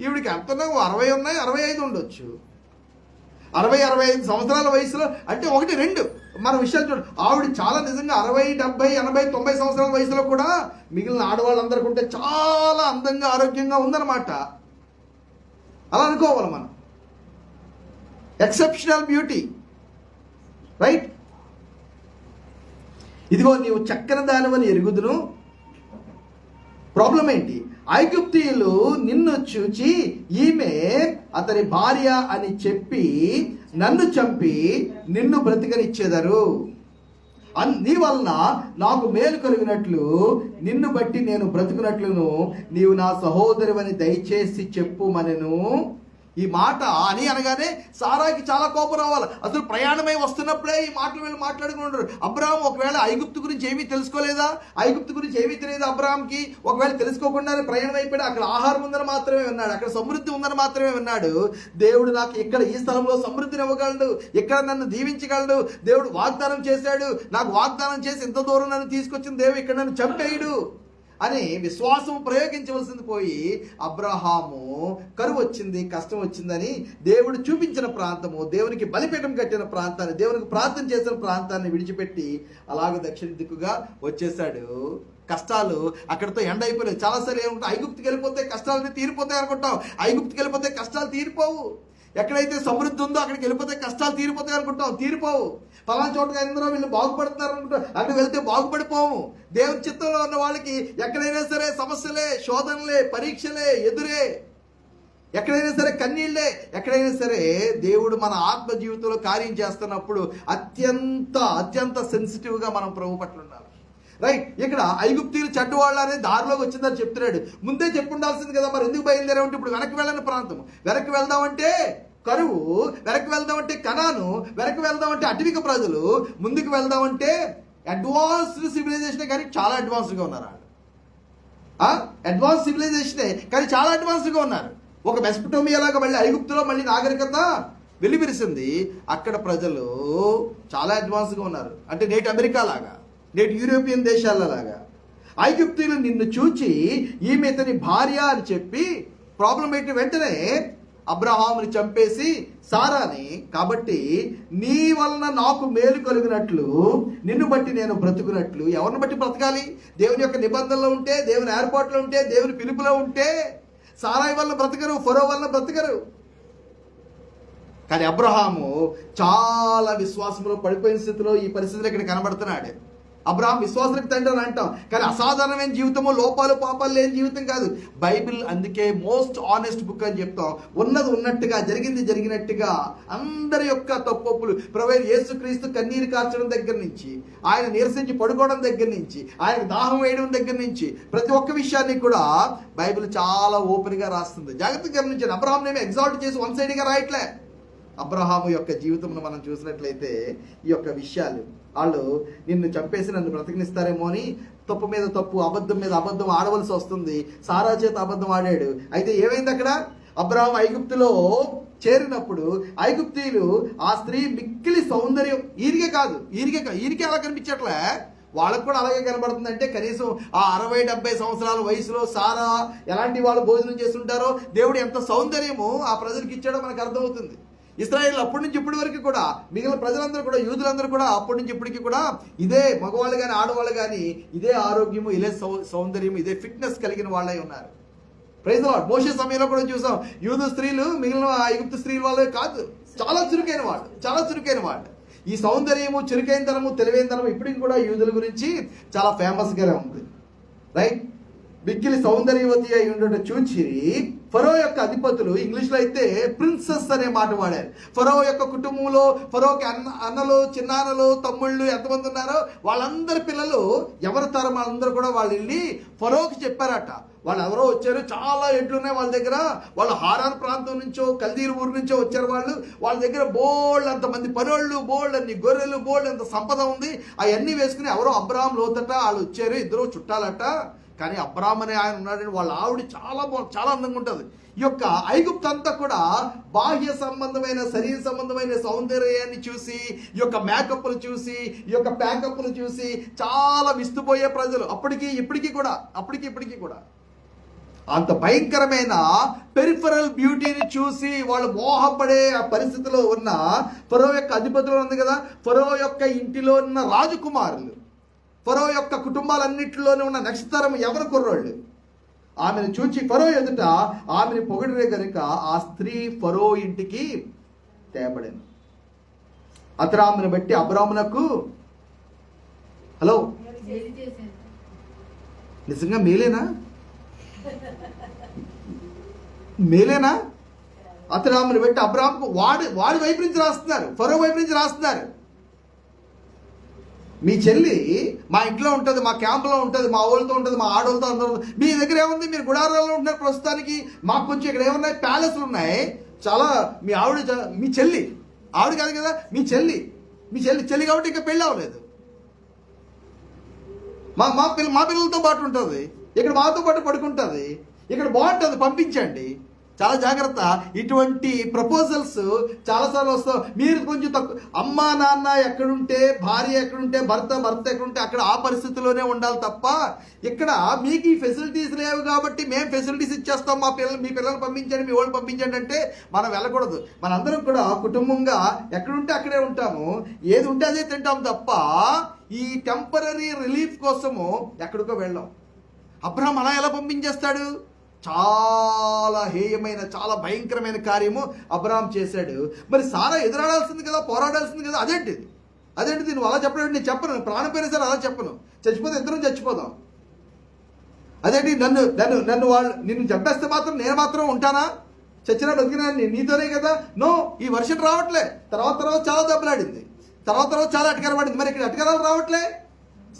ఈవిడికి ఎంత 60 ఉన్నాయి, 65 ఉండొచ్చు. 60-65 సంవత్సరాల వయసులో అంటే 1-2 మన విషయాలు చూడండి. ఆవిడ చాలా నిజంగా 60, 70, 80, 90 సంవత్సరాల వయసులో కూడా మిగిలిన ఆడవాళ్ళందరికీ ఉంటే చాలా అందంగా, ఆరోగ్యంగా ఉందన్నమాట. అలా అనుకోవాలి మనం. Exceptional beauty, right? ఇదిగో నీవు చక్కని దానివని ఎరుగుదును. ప్రాబ్లం ఏంటి? ఐగుప్తీయులు నిన్ను చూచి ఈమె అతని భార్య అని చెప్పి నన్ను చంపి నిన్ను బ్రతికనిచ్చేదరు. నీ వలన నాకు మేలు కలిగినట్లు, నిన్ను బట్టి నేను బ్రతుకున్నట్లును నీవు నా సహోదరువని దయచేసి చెప్పుమనెను. ఈ మాట అని అనగానే సారాకి చాలా కోపం రావాలి. అసలు ప్రయాణమై వస్తున్నప్పుడే ఈ మాటలు వీళ్ళు మాట్లాడుకుంటారు. అబ్రాహాం ఒకవేళ ఐగుప్తు గురించి ఏమీ తెలుసుకోలేదా? ఐగుప్తు గురించి ఏమీ తెలియదు అబ్రాహాంకి. ఒకవేళ తెలుసుకోకుండానే ప్రయాణం అయిపోయాడు. అక్కడ ఆహారం ఉందని మాత్రమే విన్నాడు, అక్కడ సమృద్ధి ఉందని మాత్రమే విన్నాడు. దేవుడు నాకు ఇక్కడ ఈ స్థలంలో సమృద్ధిని ఇవ్వగలడు, ఇక్కడ నన్ను దీవించగలడు, దేవుడు వాగ్దానం చేశాడు, నాకు వాగ్దానం చేసి ఇంత దూరం నన్ను తీసుకొచ్చిన దేవుడు ఇక్కడ నన్ను చంపేయడు అని విశ్వాసం ప్రయోగించవలసింది పోయి అబ్రహాము కరువు వచ్చింది, కష్టం వచ్చిందని దేవుడు చూపించిన ప్రాంతము, దేవునికి బలిపీఠం కట్టిన ప్రాంతాన్ని, దేవునికి ప్రార్థన చేసిన ప్రాంతాన్ని విడిచిపెట్టి అలాగే దక్షిణ దిక్కుగా వచ్చేసాడు. కష్టాలు అక్కడితో ఎండ్ అయిపోలేదు. చాలాసార్లు ఏమంటాం, ఐగుప్తుకి వెళ్ళిపోతే కష్టాలన్నీ తీరిపోతాయి అనుకుంటాం. ఐగుప్తుకి వెళ్ళిపోతే కష్టాలు తీరిపోవు. ఎక్కడైతే సమృద్ధి ఉందో అక్కడికి వెళ్ళిపోతే కష్టాలు తీరిపోతాయి అనుకుంటాం, తీరిపోవు. పలానా చోటకి అందరూ వీళ్ళు బాగుపడుతున్నారు అనుకుంటాం, అక్కడికి వెళ్తే బాగుపడిపోము. దేవుని చిత్తంలో ఉన్న వాళ్ళకి ఎక్కడైనా సరే సమస్యలే, శోధనలే, పరీక్షలే ఎదురే, ఎక్కడైనా సరే కన్నీళ్ళే. ఎక్కడైనా సరే దేవుడు మన ఆత్మ జీవితంలో కార్యం చేస్తున్నప్పుడు అత్యంత సెన్సిటివ్గా మనం ప్రభు పట్ల ఉండాలి. రైట్. ఇక్కడ ఐగుప్తీయులు చెడ్డ వాళ్ళు అనేది దారిలోకి వచ్చిందని చెప్తున్నాడు. ముందే చెప్పుండాల్సింది కదా, మరి ఎందుకు బయలుదేరామంటే ఇప్పుడు వెనక్కి వెళ్ళని ప్రాంతం, వెనక్కి వెళ్దామంటే కరువు, వెనక్కి వెళ్దామంటే కనాను, వెనక్కి వెళ్దామంటే అటవిక ప్రజలు, ముందుకు వెళ్దామంటే అడ్వాన్స్డ్ సివిలైజేషనే కానీ చాలా అడ్వాన్స్డ్గా ఉన్నారు వాళ్ళు. అడ్వాన్స్ సివిలైజేషనే కానీ చాలా అడ్వాన్స్డ్గా ఉన్నారు. ఒక మెసపటోమియా లాగా మళ్ళీ ఐగుప్తులో మళ్ళీ నాగరికత వెలివిరిసింది. అక్కడ ప్రజలు చాలా అడ్వాన్స్గా ఉన్నారు. అంటే నేటి అమెరికా లాగా, నేటి యూరోపియన్ దేశాలలాగా. ఐగుప్తీయులు నిన్ను చూచి ఈమె ఇతని భార్య అని చెప్పి ప్రాబ్లం ఏంటి, వెంటనే అబ్రహాముని చంపేసి సారాని, కాబట్టి నీ వలన నాకు మేలు కలిగినట్లు నిన్ను బట్టి నేను బ్రతుకున్నట్లు. ఎవరిని బట్టి బ్రతకాలి? దేవుని యొక్క నిబంధనలో ఉంటే, దేవుని ఏర్పాట్లో ఉంటే, దేవుని పిలుపులో ఉంటే. సారాయి వల్ల బ్రతకరు, ఫరో వల్ల బ్రతకరు. కానీ అబ్రహాము చాలా విశ్వాసంలో పడిపోయిన స్థితిలో ఈ పరిస్థితులు ఇక్కడ కనబడుతున్నాడు. అబ్రహాం విశ్వాసానికి తండ్రి అని అంటాం, కానీ అసాధారణమైన జీవితము, లోపాలు పాపాలు లేని జీవితం కాదు. బైబిల్ అందుకే మోస్ట్ ఆనెస్ట్ బుక్ అని చెప్తాం. ఉన్నది ఉన్నట్టుగా, జరిగింది జరిగినట్టుగా, అందరి యొక్క తప్పులు, ప్రొవైడ్ యేసుక్రీస్తు కన్నీరు కార్చడం దగ్గర నుంచి, ఆయన నీరసించి పడుకోవడం దగ్గర నుంచి, ఆయనకు దాహం వేయడం దగ్గర నుంచి, ప్రతి ఒక్క విషయాన్ని కూడా బైబిల్ చాలా ఓపెన్గా రాస్తుంది. జాగ్రత్తగా గమనించండి. అబ్రహాం నేమే ఎగ్జాల్ట్ చేసి వన్ సైడ్గా రాయట్లే. అబ్రహాము యొక్క జీవితంలో మనం చూసినట్లయితే ఈ యొక్క విషయాలు, వాళ్ళు నిన్ను చంపేసి నన్ను బ్రతికినిస్తారేమో అని తప్పు మీద తప్పు, అబద్ధం మీద అబద్ధం ఆడవలసి వస్తుంది. సారా చేత అబద్ధం ఆడాడు. అయితే ఏమైంది అక్కడ? అబ్రహాం ఐగుప్తులో చేరినప్పుడు ఐగుప్తీయులు ఆ స్త్రీ మిక్కిలి సౌందర్యం, ఈరికే కాదు, ఈరికే అలా కనిపించట్లే, వాళ్ళకు కూడా అలాగే కనబడుతుంది. అంటే కనీసం ఆ 60-70 సంవత్సరాల వయసులో సారా ఎలాంటి వాళ్ళు భోజనం చేస్తుంటారో, దేవుడు ఎంత సౌందర్యము ఆ ప్రజలకు ఇచ్చాడో మనకు అర్థమవుతుంది. ఇశ్రాయేల్ అప్పటి నుంచి ఇప్పటి వరకు కూడా, మిగిలిన ప్రజలందరూ కూడా, యూదులందరూ కూడా అప్పటి నుంచి ఇప్పటికీ కూడా ఇదే, మగవాళ్ళు కానీ ఆడవాళ్ళు కానీ ఇదే ఆరోగ్యము, ఇదే సౌందర్యము, ఇదే ఫిట్నెస్ కలిగిన వాళ్ళై ఉన్నారు. Praise the lord. మోషే సమయంలో కూడా చూసాం, యూదు స్త్రీలు మిగిలిన ఐగుప్తు స్త్రీల వాళ్ళే కాదు, చాలా చురుకైన వాళ్ళు. ఈ సౌందర్యము, చురుకైనతనము, తెలివైనతనము ఇప్పటికి కూడా యూదుల గురించి చాలా ఫేమస్గానే ఉంది. రైట్. మిక్కిలి సౌందర్యవతి అయి ఉండట చూచి ఫరో యొక్క అధిపతులు, ఇంగ్లీష్లో అయితే ప్రిన్సెస్ అనే మాట వాడారు. ఫరో యొక్క కుటుంబంలో ఫరోకి అన్నలు, చిన్నాన్నలు, తమ్ముళ్ళు ఎంతమంది ఉన్నారో వాళ్ళందరి పిల్లలు ఎవరి తరం వాళ్ళందరూ కూడా వాళ్ళు వెళ్ళి ఫరోకి చెప్పారట. వాళ్ళు ఎవరో వచ్చారు, చాలా ఎడ్లు ఉన్నాయి వాళ్ళ దగ్గర, వాళ్ళు హారాన్ ప్రాంతం నుంచో, కల్దీరు ఊరు నుంచో వచ్చారు వాళ్ళు. వాళ్ళ దగ్గర బోల్డ్ అంతమంది పనోళ్ళు, బోల్డ్ అన్ని గొర్రెలు, బోల్డ్ అంత సంపద ఉంది. అవన్నీ వేసుకుని ఎవరో అబ్రహాం లోతట వాళ్ళు వచ్చారు, ఇద్దరు చుట్టాలట. కానీ అబ్రాహం అనే ఆయన ఉన్నాడని వాళ్ళ ఆవిడ చాలా అందంగా ఉంటుంది. ఈ యొక్క ఐగుప్తు అంతా కూడా బాహ్య సంబంధమైన, శరీర సంబంధమైన సౌందర్యాన్ని చూసి, ఈ యొక్క మేకప్లు చూసి, ఈ యొక్క ప్యాకప్లు చూసి చాలా విస్తుపోయే ప్రజలు అప్పటికి ఇప్పటికీ కూడా అంత భయంకరమైన పెరిఫరల్ బ్యూటీని చూసి వాళ్ళు మోహపడే ఆ పరిస్థితిలో ఉన్న ఫరో యొక్క అధిపతులు ఉంది కదా, ఫరో యొక్క ఇంటిలో ఉన్న రాజకుమారులు, ఫరో యొక్క కుటుంబాలన్నింటిలోనే ఉన్న నక్షత్రం ఎవరు కుర్రోళ్ళు, ఆమెను చూచి ఫరో ఎదుట ఆమెను పొగిడిరే కనుక ఆ స్త్రీ ఫరో ఇంటికి తేబడెను. అతడు ఆమెను బట్టి అబ్రామునకు, హలో నిజంగా మేలేనా? అతడు ఆమెను బట్టి అబ్రాముకు, వాడి వైపు నుంచి రాస్తున్నారు, ఫరో వైపు నుంచి రాస్తున్నారు. మీ చెల్లి మా ఇంట్లో ఉంటుంది, మా క్యాంపులో ఉంటుంది, మా ఊళ్ళతో ఉంటుంది, మా ఆడోళ్ళతో అందరూ. మీ దగ్గర ఏముంది? మీరు గుడారాల్లో ఉంటున్నారు ప్రస్తుతానికి. మాకు కొంచెం ఇక్కడ ఏమున్నాయి? ప్యాలెస్లు ఉన్నాయి. చాలా మీ ఆవిడ మీ చెల్లి, ఆవిడ కాదు కదా మీ చెల్లి చెల్లి కాబట్టి ఇంకా పెళ్ళి అవ్వలేదు. మా పిల్లలతో పాటు ఉంటుంది, ఇక్కడ మాతో పాటు పడుకుంటుంది, ఇక్కడ బాగుంటుంది, పంపించండి. చాలా జాగ్రత్త. ఇటువంటి ప్రపోజల్స్ చాలాసార్లు వస్తాం. మీరు కొంచెం తక్కువ, అమ్మా నాన్న ఎక్కడుంటే, భార్య ఎక్కడుంటే, భర్త ఎక్కడుంటే అక్కడ ఆ పరిస్థితిలోనే ఉండాలి తప్ప, ఇక్కడ మీకు ఈ ఫెసిలిటీస్ లేవు కాబట్టి మేము ఫెసిలిటీస్ ఇచ్చేస్తాం, మీ పిల్లల్ని పంపించండి, మీ వాళ్ళు పంపించండి అంటే మనం వెళ్ళకూడదు. మనందరం కూడా కుటుంబంగా ఎక్కడుంటే అక్కడే ఉంటాము, ఏది ఉంటే అదే తింటాం తప్ప ఈ టెంపరరీ రిలీఫ్ కోసము ఎక్కడికో వెళ్ళాం. అబ్రహాం అలా ఎలా పంపించేస్తాడు? చాలా హేయమైన, చాలా భయంకరమైన కార్యము అబ్రహాం చేశాడు. మరి సారా ఎదురాడాల్సింది కదా, పోరాడాల్సింది కదా. అదేంటిది నువ్వు అలా చెప్పడం? నేను చెప్పను, ప్రాణం పోయినా సరే అలా చెప్పను. చచ్చిపోతే ఇద్దరం చచ్చిపోదాం. అదేంటి నిన్ను చంపేస్తే మాత్రం నేను మాత్రం ఉంటానా? చచ్చినా బతికినా నీతోనే కదా. నో, ఈ వర్షం రావట్లే. తర్వాత చాలా దెబ్బలాడింది, తర్వాత చాలా అటకర పడింది. మరి ఇక్కడ అటకరాలు రావట్లే.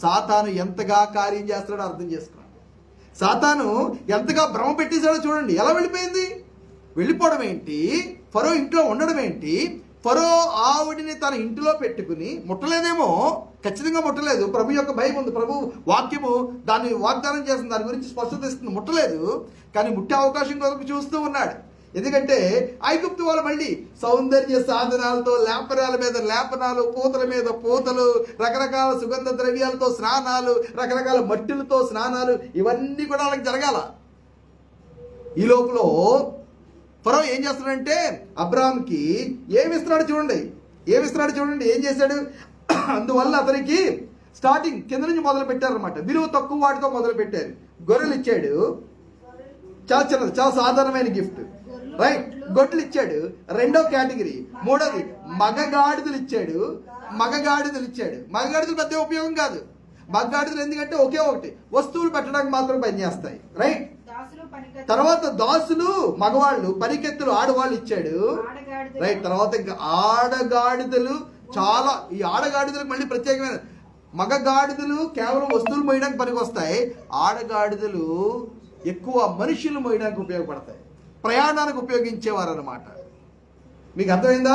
సాతాను ఎంతగా కార్యం చేస్తాడో అర్థం చేసుకోండి. సాతాను ఎంతగా భ్రమ పెట్టేశాడో చూడండి. ఎలా వెళ్ళిపోయింది? వెళ్ళిపోవడం ఏంటి, ఫరో ఇంట్లో ఉండడం ఏంటి, ఫరో ఆవిడిని తన ఇంటిలో పెట్టుకుని ముట్టలేదేమో, ఖచ్చితంగా ముట్టలేదు. ప్రభు యొక్క భయం ఉంది, ప్రభు వాక్యము దాన్ని వాగ్దానం చేస్తుంది, దాని గురించి స్పష్టత ఇస్తుంది. ముట్టలేదు, కానీ ముట్టే అవకాశం కొరకు చూస్తూ ఉన్నాడు. ఎందుకంటే ఐగుప్తు వాళ్ళు మళ్ళీ సౌందర్య సాధనాలతో, లేపనాల మీద లేపనాలు, పూతల మీద పూతలు, రకరకాల సుగంధ ద్రవ్యాలతో స్నానాలు, రకరకాల మట్టిలతో స్నానాలు, ఇవన్నీ కూడా వాళ్ళకి జరగాల. ఈ లోపల ఫరో ఏం చేస్తున్నాడంటే అబ్రాహాంకి ఏమిస్తున్నాడు చూడండి. ఏం చేశాడు? అందువల్ల అతనికి స్టార్టింగ్ కింద నుంచి మొదలు పెట్టారనమాట. విలువ తక్కువ వాటితో మొదలు పెట్టారు. గొర్రెలు ఇచ్చాడు, చాలా చిన్నది, చాలా సాధారణమైన గిఫ్ట్, రైట్. గొడ్లు ఇచ్చాడు, రెండో కేటగిరీ. మూడోది మగగాడిదలు ఇచ్చాడు. మగగాడిదలు పెద్ద ఉపయోగం కాదు. మగగాడిదలు ఎందుకంటే ఒకే ఒకటి, వస్తువులు పెట్టడానికి మాత్రం పనిచేస్తాయి, రైట్. తర్వాత దాసులు మగవాళ్ళు, పనికెత్తులు ఆడవాళ్ళు ఇచ్చాడు, రైట్. తర్వాత ఇంకా ఆడగాడిదలు, చాలా. ఈ ఆడగాడిదలకు మళ్ళీ ప్రత్యేకమైన, మగగాడిదలు కేవలం వస్తువులు మోయడానికి పనికి వస్తాయి, ఆడగాడిదలు ఎక్కువ మనుషులు మోయడానికి ఉపయోగపడతాయి, ప్రయాణానికి ఉపయోగించేవారు అనమాట. మీకు అర్థమైందా?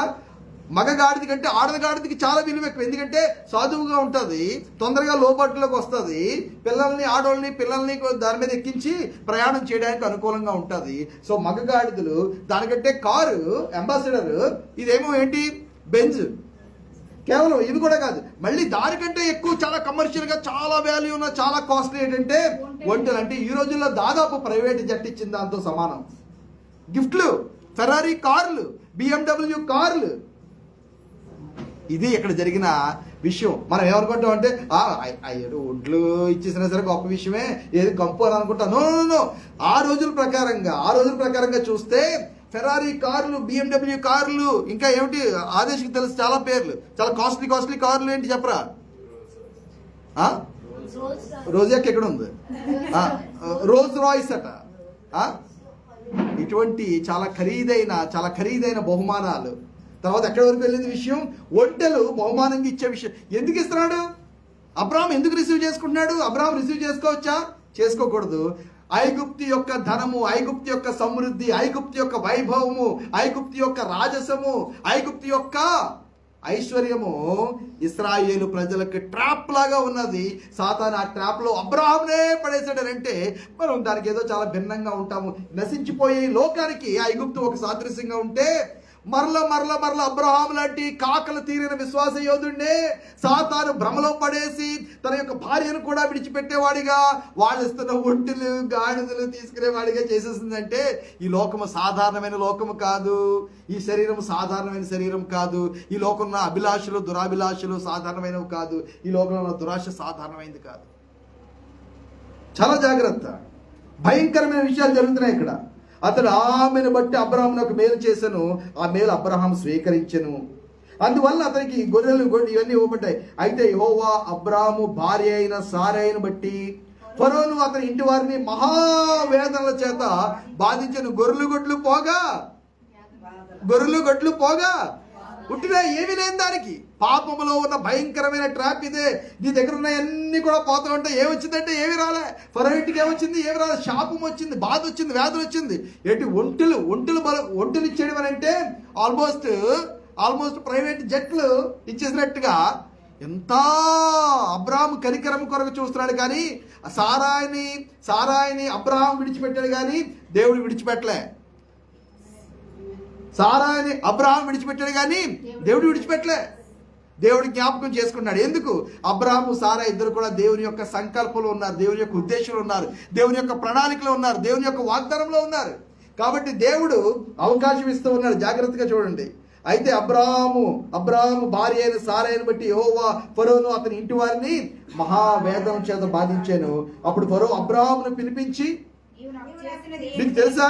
మగగాడిది కంటే ఆడగాడిదికి చాలా విలువ ఎక్కువ. ఎందుకంటే సాధువుగా ఉంటుంది, తొందరగా లోపట్లోకి వస్తుంది, పిల్లల్ని దాని మీద ఎక్కించి ప్రయాణం చేయడానికి అనుకూలంగా ఉంటుంది. సో మగగాడిదలు, దానికంటే కారు అంబాసిడర్, ఇదేమో ఏంటి బెంజ్. కేవలం ఇవి కూడా కాదు, మళ్ళీ దానికంటే ఎక్కువ చాలా కమర్షియల్గా, చాలా వాల్యూ ఉన్న, చాలా కాస్ట్లీ ఏంటంటే ఒంటెలు. అంటే ఈ రోజుల్లో దాదాపు ప్రైవేట్ జట్ ఇచ్చిన దాంతో సమానం. గిఫ్ట్లు, ఫెరారీ కార్లు, BMW కార్లు. ఇది ఇక్కడ జరిగిన విషయం. మనం ఏమనుకుంటాం అంటే అయ్యో ఒడ్లు ఇచ్చేసినా సరే గొప్ప విషయమే, ఏది గంపు అని అనుకుంటాం. నో. ఆ రోజుల ప్రకారంగా చూస్తే ఫెరారీ కార్లు, BMW కార్లు, ఇంకా ఏమిటి ఆదేశకి తెలుసు చాలా పేర్లు, చాలా కాస్ట్లీ కార్లు. ఏంటి చెప్పరా? రోజాకి ఎక్కడ ఉంది? రోల్స్ రాయిస్ అట. ఇటువంటి చాలా ఖరీదైన బహుమానాలు. తర్వాత ఎక్కడి వరకు వెళ్ళింది విషయం? ఒంటెలు బహుమానంగా ఇచ్చే విషయం. ఎందుకు ఇస్తున్నాడు అబ్రాహాం? ఎందుకు రిసీవ్ చేసుకుంటున్నాడు? అబ్రాహాం రిసీవ్ చేసుకోవచ్చా? చేసుకోకూడదు. ఐగుప్తు యొక్క ధనము, ఐగుప్తు యొక్క సమృద్ధి, ఐగుప్తు యొక్క వైభవము, ఐగుప్తు యొక్క రాజసము, ఐగుప్తు యొక్క ఐశ్వర్యము ఇశ్రాయేలు ప్రజలకు ట్రాప్ లాగా ఉన్నది. సాతాను ఆ ట్రాప్ లో అబ్రాహాంనే పడేసాడనంటే మనం దానికి ఏదో చాలా భిన్నంగా ఉంటాము. నశించిపోయే లోకానికి ఐగుప్తు ఒక సాదృశ్యంగా ఉంటే, మరల అబ్రహాం లాంటి కాకలు తీరిన విశ్వాస యోధుడినే సాతాను భ్రమలో పడేసి తన యొక్క భార్యను కూడా విడిచిపెట్టేవాడిగా, వాళ్ళు ఇస్తున్న ఒంటెలు గాడిదలు తీసుకునేవాడిగా చేసేసిందంటే ఈ లోకము సాధారణమైన లోకము కాదు, ఈ శరీరం సాధారణమైన శరీరం కాదు, ఈ లోకంలో అభిలాషలు దురాభిలాషలు సాధారణమైనవి కాదు, ఈ లోకంలో ఉన్న దురాశ సాధారణమైనది కాదు. చాలా జాగ్రత్త. భయంకరమైన విషయాలు జరుగుతున్నాయి ఇక్కడ. అతడు ఆమెను బట్టి అబ్రహామునకు మేలు చేసెను, ఆ మేలు అబ్రహాం స్వీకరించెను. అందువల్ల అతనికి గొర్రెలు ఇవన్నీ ఇవ్వబడ్డాయి. అయితే యెహోవా అబ్రహాము భార్య అయిన సారైను బట్టి ఫరోను అతని ఇంటి వారిని మహావేదనల చేత బాధించెను. గొర్రెలు గొడ్లు పోగా ఉట్టినా ఏమీ లేని దానికి పాపములో ఉన్న భయంకరమైన ట్రాప్ ఇదే. నీ దగ్గర ఉన్న అన్ని కూడా పోతూ ఉంటాయి. ఏమొచ్చిందంటే ఏమి రాలే. ఫరో ఇంటికి ఏమొచ్చింది? ఏమి రాలే. శాపం వచ్చింది, బాధ వచ్చింది, వ్యాధులు వచ్చింది. ఏంటి? ఒంటులు ఇచ్చేయడం అని అంటే ఆల్మోస్ట్ ప్రైవేట్ జట్లు ఇచ్చేసినట్టుగా ఎంత అబ్రాహాము కనికరం కొరకు చూస్తున్నాడు. కానీ సారాయిని అబ్రాహాం విడిచిపెట్టాడు, కానీ దేవుడు విడిచిపెట్టలే. సారాయిని అబ్రాహాం విడిచిపెట్టాడు, కానీ దేవుడు విడిచిపెట్టలే. దేవుడు జ్ఞాపకం చేసుకున్నాడు. ఎందుకు? అబ్రాహాము సారా ఇద్దరు కూడా దేవుని యొక్క సంకల్పంలో ఉన్నారు, దేవుని యొక్క ఉద్దేశంలో ఉన్నారు, దేవుని యొక్క ప్రణాళికలో ఉన్నారు, దేవుని యొక్క వాగ్దానంలో ఉన్నారు. కాబట్టి దేవుడు అవకాశం ఇస్తూ ఉన్నాడు. జాగ్రత్తగా చూడండి. అయితే అబ్రాహాము భార్య అయిన సారాయిని బట్టి యెహోవా ఫరోను అతని ఇంటి వారిని మహావేదం చేత బాధించాను. అప్పుడు ఫరో అబ్రాహామును పిలిపించి, మీకు తెలుసా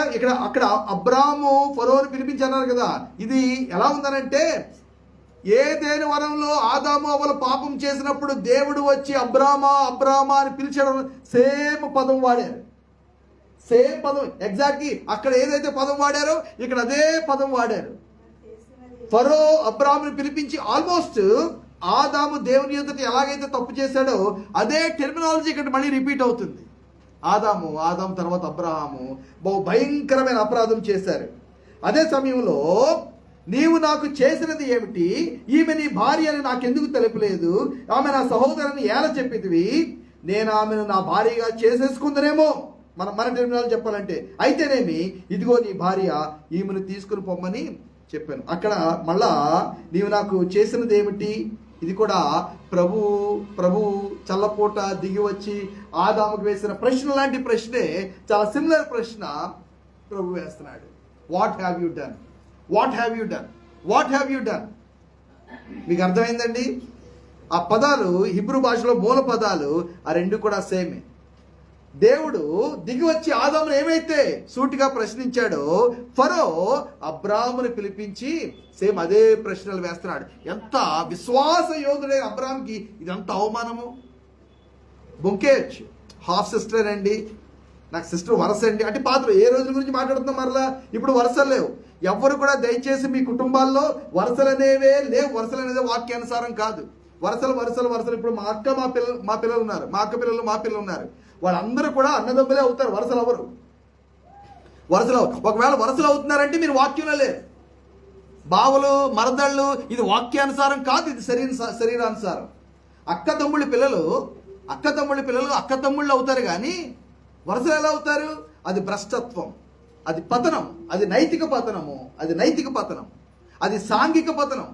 అక్కడ అబ్రాహాము ఫరోను పిలిపించి అన్నారు కదా. ఇది ఎలా ఉందనంటే, ఏదైనా వనంలో ఆదాము అవ్వలు పాపం చేసినప్పుడు దేవుడు వచ్చి అబ్రామా అని పిలిచడం సేమ్ పదం వాడారు. సేమ్ పదం ఎగ్జాక్ట్లీ అక్కడ ఏదైతే పదం వాడారో ఇక్కడ అదే పదం వాడారు. ఫరో అబ్రాహాముని పిలిపించి ఆల్మోస్ట్ ఆదాము దేవుని ఎదుట ఎలాగైతే తప్పు చేశాడో అదే టెర్మినాలజీ ఇక్కడ మళ్ళీ రిపీట్ అవుతుంది. ఆదాము తర్వాత అబ్రాహాము బహు భయంకరమైన అపరాధం చేశారు. అదే సమయంలో నీవు నాకు చేసినది ఏమిటి? ఈమె నీ భార్య అని నాకెందుకు తెలుపలేదు? ఆమె నా సహోదరుని ఎలా చెప్పితివి? నేను ఆమెను నా భార్యగా చేసేసుకుందనేమో. మన టెర్మినాలజీ చెప్పాలంటే అయితేనేమి, ఇదిగో నీ భార్య, ఈమెను తీసుకుని పొమ్మని చెప్పాను. అక్కడ మళ్ళా నీవు నాకు చేసినది ఏమిటి? ఇది కూడా ప్రభు చల్లపూట దిగి వచ్చి ఆదాముకు వేసిన ప్రశ్న లాంటి ప్రశ్నే, చాలా సిమిలర్ ప్రశ్న ప్రభు వేస్తున్నాడు. What have you done? What have you done? What have you done? మీకు అర్థమైందండి? ఆ పదాలు హిబ్రూ భాషలో మూల పదాలు ఆ రెండు కూడా సేమే. దేవుడు దిగి వచ్చి ఆదామును ఏమైతే సూటిగా ప్రశ్నించాడో ఫరో అబ్రాహామును పిలిపించి సేమ్ అదే ప్రశ్నలు వేస్తున్నాడు. ఎంత విశ్వాస యోధుడైన అబ్రాహాంకి ఇదంత అవమానము. బొంకేయచ్చు. హాఫ్ సిస్టర్ అండి, నాకు సిస్టర్ వరస అండి అంటే పాత్ర ఏ రోజుల గురించి మాట్లాడుతున్నాం. మరలా ఇప్పుడు వరసలు లేవు. ఎవ్వరు కూడా దయచేసి మీ కుటుంబాల్లో వరసలు అనేవే లేవు. వరసలు అనేది వాక్యానుసారం కాదు. వరసలు ఇప్పుడు మా అక్క మా పిల్లలు ఉన్నారు, మా అక్క పిల్లలు మా పిల్లలు ఉన్నారు. వాళ్ళందరూ కూడా అన్నదమ్ములే అవుతారు. వరసలు అవరు. ఒకవేళ వరసలు అవుతున్నారంటే మీరు వాక్యంలో లేరు. బావలు మరదళ్ళు ఇది వాక్యానుసారం కాదు, ఇది శరీరానుసారం. అక్క తమ్ముళ్ళ పిల్లలు అక్క తమ్ముళ్ళు అవుతారు, కానీ వరసలు ఎలా అవుతారు? అది భ్రష్టత్వం, అది పతనం, అది నైతిక పతనం, అది సాంఘిక పతనం.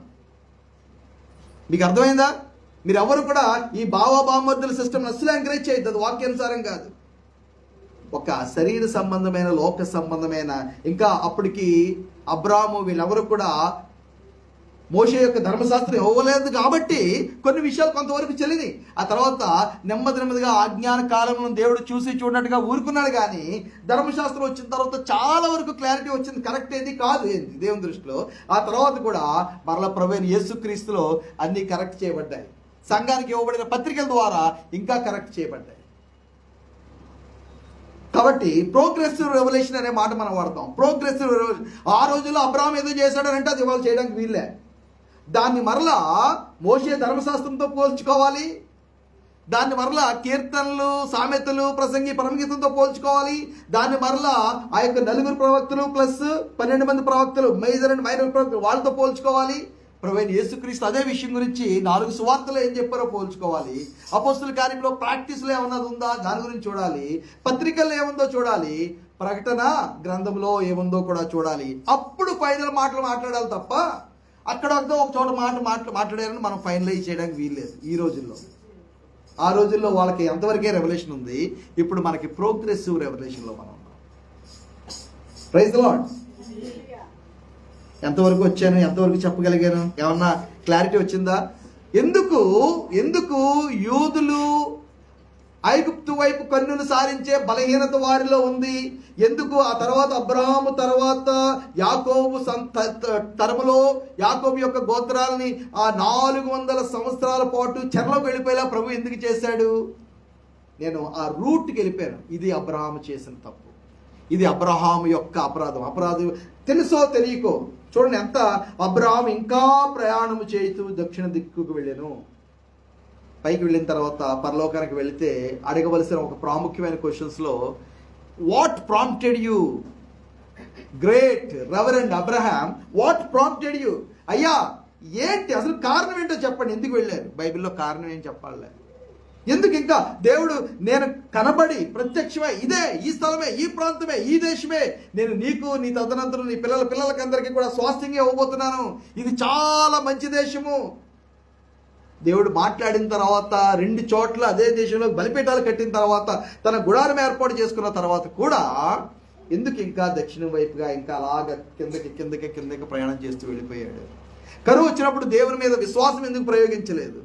మీకు అర్థమైందా? మీరు ఎవరు కూడా ఈ బావబామర్దుల సిస్టమ్ అసలు ఎంకరేజ్ చేయొద్దు. అది వాక్యానుసారం కాదు. ఒక శరీర సంబంధమైన లోక సంబంధమైన ఇంకా అప్పటికి అబ్రాహాము వీళ్ళెవరు కూడా మోషే యొక్క ధర్మశాస్త్రం ఇవ్వలేదు కాబట్టి కొన్ని విషయాలు కొంతవరకు చెల్లిని. ఆ తర్వాత నెమ్మదిగా అజ్ఞాన కాలంలో దేవుడు చూడనట్టుగా ఊరుకున్నాడు. కానీ ధర్మశాస్త్రం వచ్చిన తర్వాత చాలా వరకు క్లారిటీ వచ్చింది. కరెక్ట్ ఏది కాదు ఏంది దేవుని దృష్టిలో. ఆ తర్వాత కూడా మరలా ప్రభువైన యేసుక్రీస్తులో అన్నీ కరెక్ట్ చేయబడ్డాయి. సంఘానికి ఇవ్వబడిన పత్రికల ద్వారా ఇంకా కరెక్ట్ చేయబడ్డాయి. కాబట్టి ప్రోగ్రెసివ్ రెవల్యూషన్ అనే మాట మనం వాడతాం. Progressive revolution. ఆ రోజుల్లో అబ్రాహాం ఏదో చేశాడనంటే అది ఇవాళ చేయడానికి వీళ్ళే. దాన్ని మరలా మోషే ధర్మశాస్త్రంతో పోల్చుకోవాలి. దాన్ని మరలా కీర్తనలు, సామెతలు, ప్రసంగి, పరమగీతంతో పోల్చుకోవాలి. దాన్ని మరలా ఆ యొక్క 9 ప్రవక్తలు ప్లస్ 12 మంది ప్రవక్తలు, మేజర్ అండ్ మైనర్ ప్రవక్తలు వాళ్ళతో పోల్చుకోవాలి. ప్రభువైన యేసుక్రీస్తు అదే విషయం గురించి 4 సువార్తలు ఏం చెప్పారో పోల్చుకోవాలి. అపోస్తుల కార్యంలో ప్రాక్టీస్లో ఏమన్నది ఉందా దాని గురించి చూడాలి. పత్రికల్లో ఏముందో చూడాలి. ప్రకటన గ్రంథంలో ఏముందో కూడా చూడాలి. అప్పుడు ఫైనల్ మాటలు మాట్లాడాలి తప్ప అక్కడ ఒక చోట మాట్లాడారని మనం ఫైనలైజ్ చేయడానికి వీల్లేదు ఈ రోజుల్లో. ఆ రోజుల్లో వాళ్ళకి ఎంతవరకే రెవల్యూషన్ ఉంది. ఇప్పుడు మనకి ప్రోగ్రెసివ్ రెవల్యూషన్లో మనం ఉన్నాం. Praise the Lord. ఎంతవరకు వచ్చాను, ఎంతవరకు చెప్పగలిగాను, ఏమన్నా క్లారిటీ వచ్చిందా? ఎందుకు యూదులు ఐగుప్తు వైపు కన్నులు సారించే బలహీనత వారిలో ఉంది? ఎందుకు ఆ తర్వాత అబ్రహాము తర్వాత యాకోబు తరములో యాకోబు యొక్క గోత్రాలని ఆ 400 సంవత్సరాల పాటు చెరలోకి వెళ్ళిపోయేలా ప్రభు ఎందుకు చేశాడు? నేను ఆ రూట్కి వెళ్ళిపోయాను. ఇది అబ్రహాము చేసిన తప్పు, ఇది అబ్రహాము యొక్క అపరాధం తెలుసో తెలియకో చూడండి ఎంత. అబ్రహాము ఇంకా ప్రయాణము చేయుతూ దక్షిణ దిక్కుకు వెళ్ళాను. పైకి వెళ్ళిన తర్వాత పరలోకానికి వెళితే అడగవలసిన ఒక ప్రాముఖ్యమైన క్వశ్చన్స్లో, what prompted you great reverend Abraham, what prompted you? అయ్యా ఏంటి అసలు కారణం ఏంటో చెప్పండి, ఎందుకు వెళ్ళారు? బైబిల్లో కారణం ఏం చెప్పాలి? ఎందుకు ఇంకా దేవుడు నేను కనబడి ప్రత్యక్షమే, ఇదే ఈ స్థలమే, ఈ ప్రాంతమే, ఈ దేశమే, నేను నీకు నీ తదనంతరం నీ పిల్లలకందరికీ కూడా స్వాస్థ్యంగా ఇవ్వబోతున్నాను, ఇది చాలా మంచి దేశము. దేవుడు మాట్లాడిన తర్వాత 2 చోట్ల అదే దేశంలో బలిపీఠాలు కట్టిన తర్వాత తన గుడారం ఏర్పాటు చేసుకున్న తర్వాత కూడా ఎందుకు ఇంకా దక్షిణం వైపుగా ఇంకా అలాగ కిందకి ప్రయాణం చేస్తూ వెళ్ళిపోయాడు? కరువు వచ్చినప్పుడు దేవుని మీద విశ్వాసం ఎందుకు ప్రయోగించలేదు?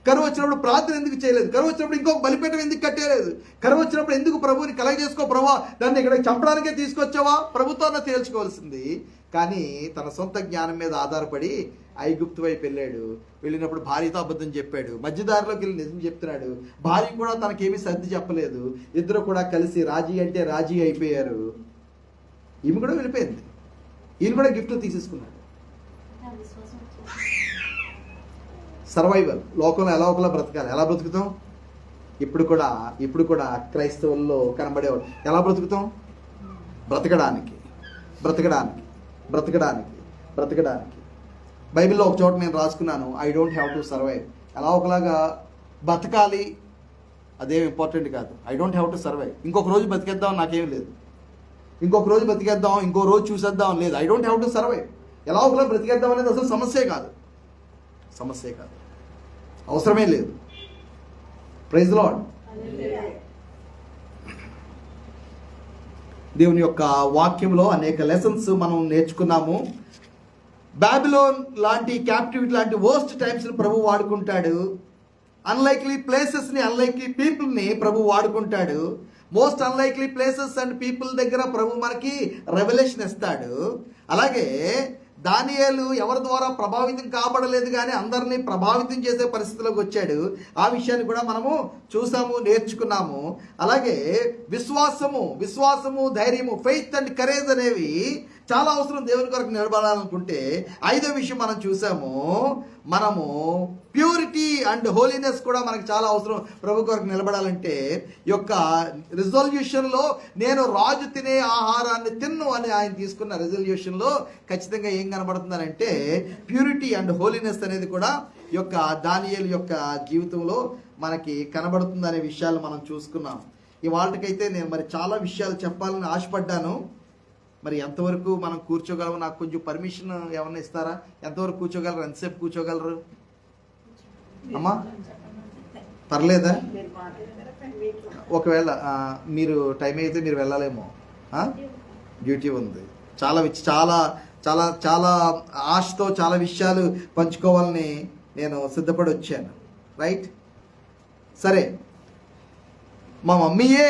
కరువు వచ్చినప్పుడు ప్రార్థన ఎందుకు చేయలేదు? కరువు వచ్చినప్పుడు ఇంకొక బలిపీఠం ఎందుకు కట్టేలేదు? కరువు వచ్చినప్పుడు ఎందుకు ప్రభువుని కలగ చేసుకో, ప్రభా దాన్ని ఇక్కడ చంపడానికే తీసుకొచ్చావా? ప్రభుత్వాన్ని తేల్చుకోవాల్సింది. కానీ తన సొంత జ్ఞానం మీద ఆధారపడి ఐగుప్తు వైపు వెళ్ళాడు. వెళ్ళినప్పుడు భార్యతో అబద్ధం చెప్పాడు, మధ్యదారిలోకి వెళ్ళి నిజం చెప్తున్నాడు. భార్య కూడా తనకేమీ సర్ది చెప్పలేదు. ఇద్దరు కూడా కలిసి రాజీ అంటే రాజీ అయిపోయారు. ఈమె కూడా వెళ్ళిపోయింది, ఈయన కూడా గిఫ్ట్ తీసేసుకున్నాడు. సర్వైవల్, లోకంలో ఎలా ఒకలా బ్రతకాలి. ఎలా బ్రతుకుతాం? ఇప్పుడు కూడా క్రైస్తవుల్లో కనబడేవాడు. ఎలా బ్రతుకుతాం? బ్రతకడానికి. బైబిల్లో ఒక చోట నేను రాసుకున్నాను, I don't have to survive. ఎలా ఒకలాగా బతకాలి అదేం ఇంపార్టెంట్ కాదు. I don't have to survive. ఇంకొక రోజు బతికేద్దాం నాకేం లేదు, ఇంకొక రోజు బతికేద్దాం, ఇంకో రోజు చూసేద్దాం లేదు. I don't have to survive. ఎలా ఒకలా బ్రతికేద్దాం అనేది అసలు సమస్యే కాదు, అవసరమే లేదు. Praise Lord. దేవుని యొక్క వాక్యంలో అనేక లెసన్స్ మనం నేర్చుకున్నాము. బాబిలోన్ లాంటి, క్యాప్టివిటీ లాంటి వర్స్ట్ టైమ్స్ని ప్రభు వాడుకుంటాడు. అన్లైక్లీ ప్లేసెస్ని, అన్లైక్లీ పీపుల్ని ప్రభు వాడుకుంటాడు. Most unlikely places and people దగ్గర ప్రభు మనకి రెవల్యూషన్ ఇస్తాడు. అలాగే దానియేలు ఎవరి ద్వారా ప్రభావితం కాబడలేదు, కానీ అందరినీ ప్రభావితం చేసే పరిస్థితిలోకి వచ్చాడు. ఆ విషయాన్ని కూడా మనము చూసాము, నేర్చుకున్నాము. అలాగే విశ్వాసము, ధైర్యము, ఫెయిత్ అండ్ కరేజ్ అనేవి చాలా అవసరం దేవుని కొరకు నిలబడాలనుకుంటే. 5వ విషయం మనం చూసాము, మనము ప్యూరిటీ అండ్ హోలీనెస్ కూడా మనకి చాలా అవసరం ప్రభు కొరకు నిలబడాలంటే. ఈ యొక్క రిజల్యూషన్లో నేను రాజు తినే ఆహారాన్ని తిన్ను అని ఆయన తీసుకున్న రిజల్యూషన్లో ఖచ్చితంగా ఏం కనబడుతుందనంటే ప్యూరిటీ అండ్ హోలీనెస్ అనేది కూడా ఈ యొక్క దానియేలు యొక్క జీవితంలో మనకి కనబడుతుందనే విషయాలు మనం చూసుకున్నాం. ఇవాళకైతే నేను మరి చాలా విషయాలు చెప్పాలని ఆశపడ్డాను. మరి ఎంతవరకు మనం కూర్చోగలము? నాకు కొంచెం పర్మిషన్ ఏమన్నా ఇస్తారా? ఎంతవరకు కూర్చోగలరు? ఎంతసేపు కూర్చోగలరు అమ్మా? పర్లేదా? ఒకవేళ మీరు టైం అయితే మీరు వెళ్ళాలేమో, డ్యూటీ ఉంది. చాలా చాలా చాలా ఆశతో చాలా విషయాలు పంచుకోవాలని నేను సిద్ధపడి వచ్చాను. రైట్, సరే. మా మమ్మీయే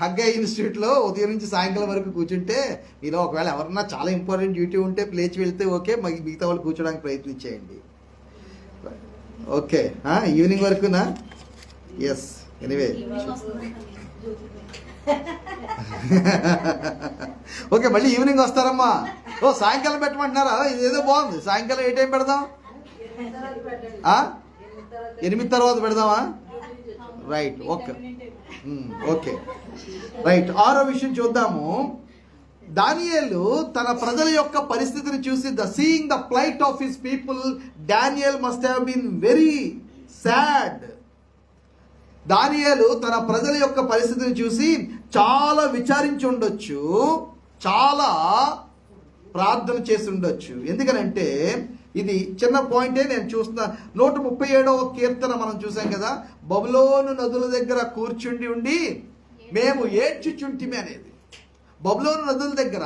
హగ్గ ఇన్స్టిట్యూట్లో ఉదయం నుంచి సాయంకాలం వరకు కూర్చుంటే, మీలో ఒకవేళ ఎవరన్నా చాలా ఇంపార్టెంట్ డ్యూటీ ఉంటే లేచి వెళ్తే ఓకే, మిగతా వాళ్ళు కూర్చోడానికి ప్రయత్నించేయండి. ఓకే, ఈవినింగ్ వరకునా? ఎస్, ఎనీవే ఓకే, మళ్ళీ ఈవినింగ్ వస్తారమ్మా. సాయంకాలం పెట్టమంటున్నారా? ఇదేదో బాగుంది. సాయంకాలం ఏ టైం పెడదాం? 8 తర్వాత పెడదామా? Right, okay right. 6వ విషయం చూద్దాము. దానియేలు తన ప్రజల యొక్క పరిస్థితిని చూసి, seeing the plight of his people, Daniel must have been very sad. దానియేలు తన ప్రజల యొక్క పరిస్థితిని చూసి చాలా విచారించి ఉండొచ్చు, చాలా ప్రార్థన చేసి ఉండొచ్చు. ఎందుకనంటే ఇది చిన్న పాయింటే నేను చూస్తున్నా. 137వ కీర్తన మనం చూసాం కదా, బబులోను నదుల దగ్గర కూర్చుండి ఉండి మేము ఏడ్చుచుంటిమి అనేది. బబులోను నదుల దగ్గర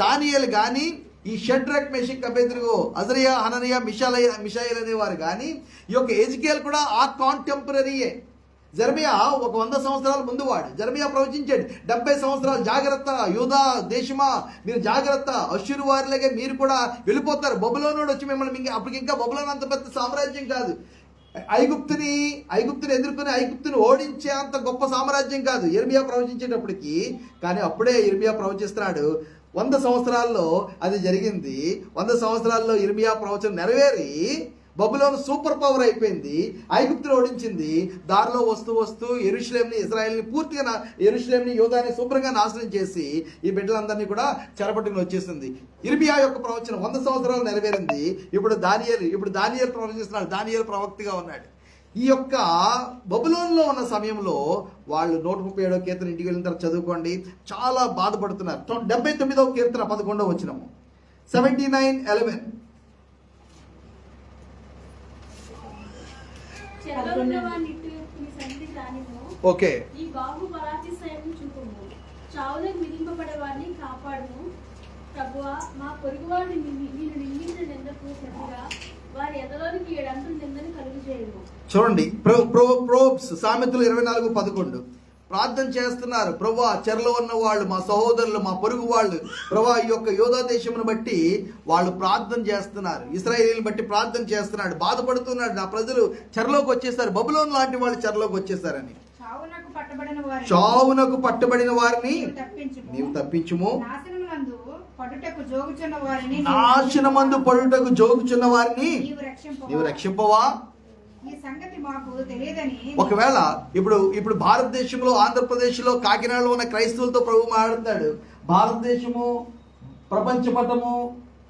దానియేలు కానీ, ఈ షడ్రక్, మెషక్, అబేద్నెగో, అజరియా, హననియా, మిషాయేల్ అనేవారు కానీ, ఈ యొక్క ఎజికేల్ కూడా ఆ కాంటెంపరీయే. జెరమియా ఒక 100 సంవత్సరాల ముందు వాడు. జెరమియా ప్రవచించాడు, 70 సంవత్సరాలు జాగ్రత్త, యూదా దేశమా మీరు జాగ్రత్త, అష్షూరు వారిలాగే మీరు కూడా వెళ్ళిపోతారు. బబులోనుడు వచ్చి మిమ్మల్ని అప్పటికి ఇంకా బబులోను అంత పెద్ద సామ్రాజ్యం కాదు. ఐగుప్తుని ఎదుర్కొని ఐగుప్తుని ఓడించే అంత గొప్ప సామ్రాజ్యం కాదు ఇర్మియా ప్రవచించేటప్పటికి. కానీ అప్పుడే ఇర్మియా ప్రవచిస్తున్నాడు, 100 సంవత్సరాల్లో అది జరిగింది. 100 సంవత్సరాల్లో ఇర్మియా ప్రవచనం నెరవేరి బబులోను సూపర్ పవర్ అయిపోయింది, ఐగుప్తును ఓడించింది. దారిలో వస్తూ యెరూషలేంని, ఇశ్రాయేల్ని పూర్తిగా యెరూషలేంని, యూదాని శుభ్రంగా నాశనం చేసి ఈ బిడ్డలందరినీ కూడా చెరపట్టుకుని వచ్చేసింది. ఇర్మియా యొక్క ప్రవచనం 100 సంవత్సరాలు నెరవేరింది. ఇప్పుడు దానియేలు ప్రవచిస్తున్నాడు, దానియేలు ప్రవక్తగా ఉన్నాడు. ఈ యొక్క బబులోన్లో ఉన్న సమయంలో వాళ్ళు 137వ కీర్తన ఇంటికి వెళ్ళిన తర్వాత చదువుకోండి, చాలా బాధపడుతున్నారు. 79వ కీర్తన 11వ వచనము, 79:11. ఓకే. ఈ బాహు బలాతిశయము చూపుము, చావులకు మిగింపబడేవారిని కాపాడుము. ప్రభువా, మా పొరుగువారిని నేను నిందించిన నిందకు ప్రతిగా వారి ఎదలోనికి 7 అంతుల నిందని కలుగు చేయము. చూడండి, ప్రోబ్స్ సామెతలు 24:11 ప్రార్థన చేస్తున్నారు. ప్రభువా, చెరలో ఉన్న వాళ్ళు, మా సహోదరులు, మా పొరుగు వాళ్ళు, ప్రభువా ఈ యొక్క యోధా దేశమును బట్టి వాళ్ళు ప్రార్థన చేస్తున్నారు, ఇశ్రాయేలుని బట్టి ప్రార్థన చేస్తున్నాడు, బాధపడుతున్నాడు. నా ప్రజలు చెరలోకి వచ్చేసారు, బబులోను లాంటి వాళ్ళు చెరలోకి వచ్చేసారని. చావునకు పట్టబడిన వారిని నీవు తప్పించుము, నాశనమందు పడుటకు జోగుచున్న వారిని నీవు రక్షింపవా. ఒకవేళ ఇప్పుడు భారతదేశంలో, ఆంధ్రప్రదేశ్లో, కాకినాడలో ఉన్న క్రైస్తవులతో ప్రభు మాట్లాడుతాడు. భారతదేశము, ప్రపంచ పటము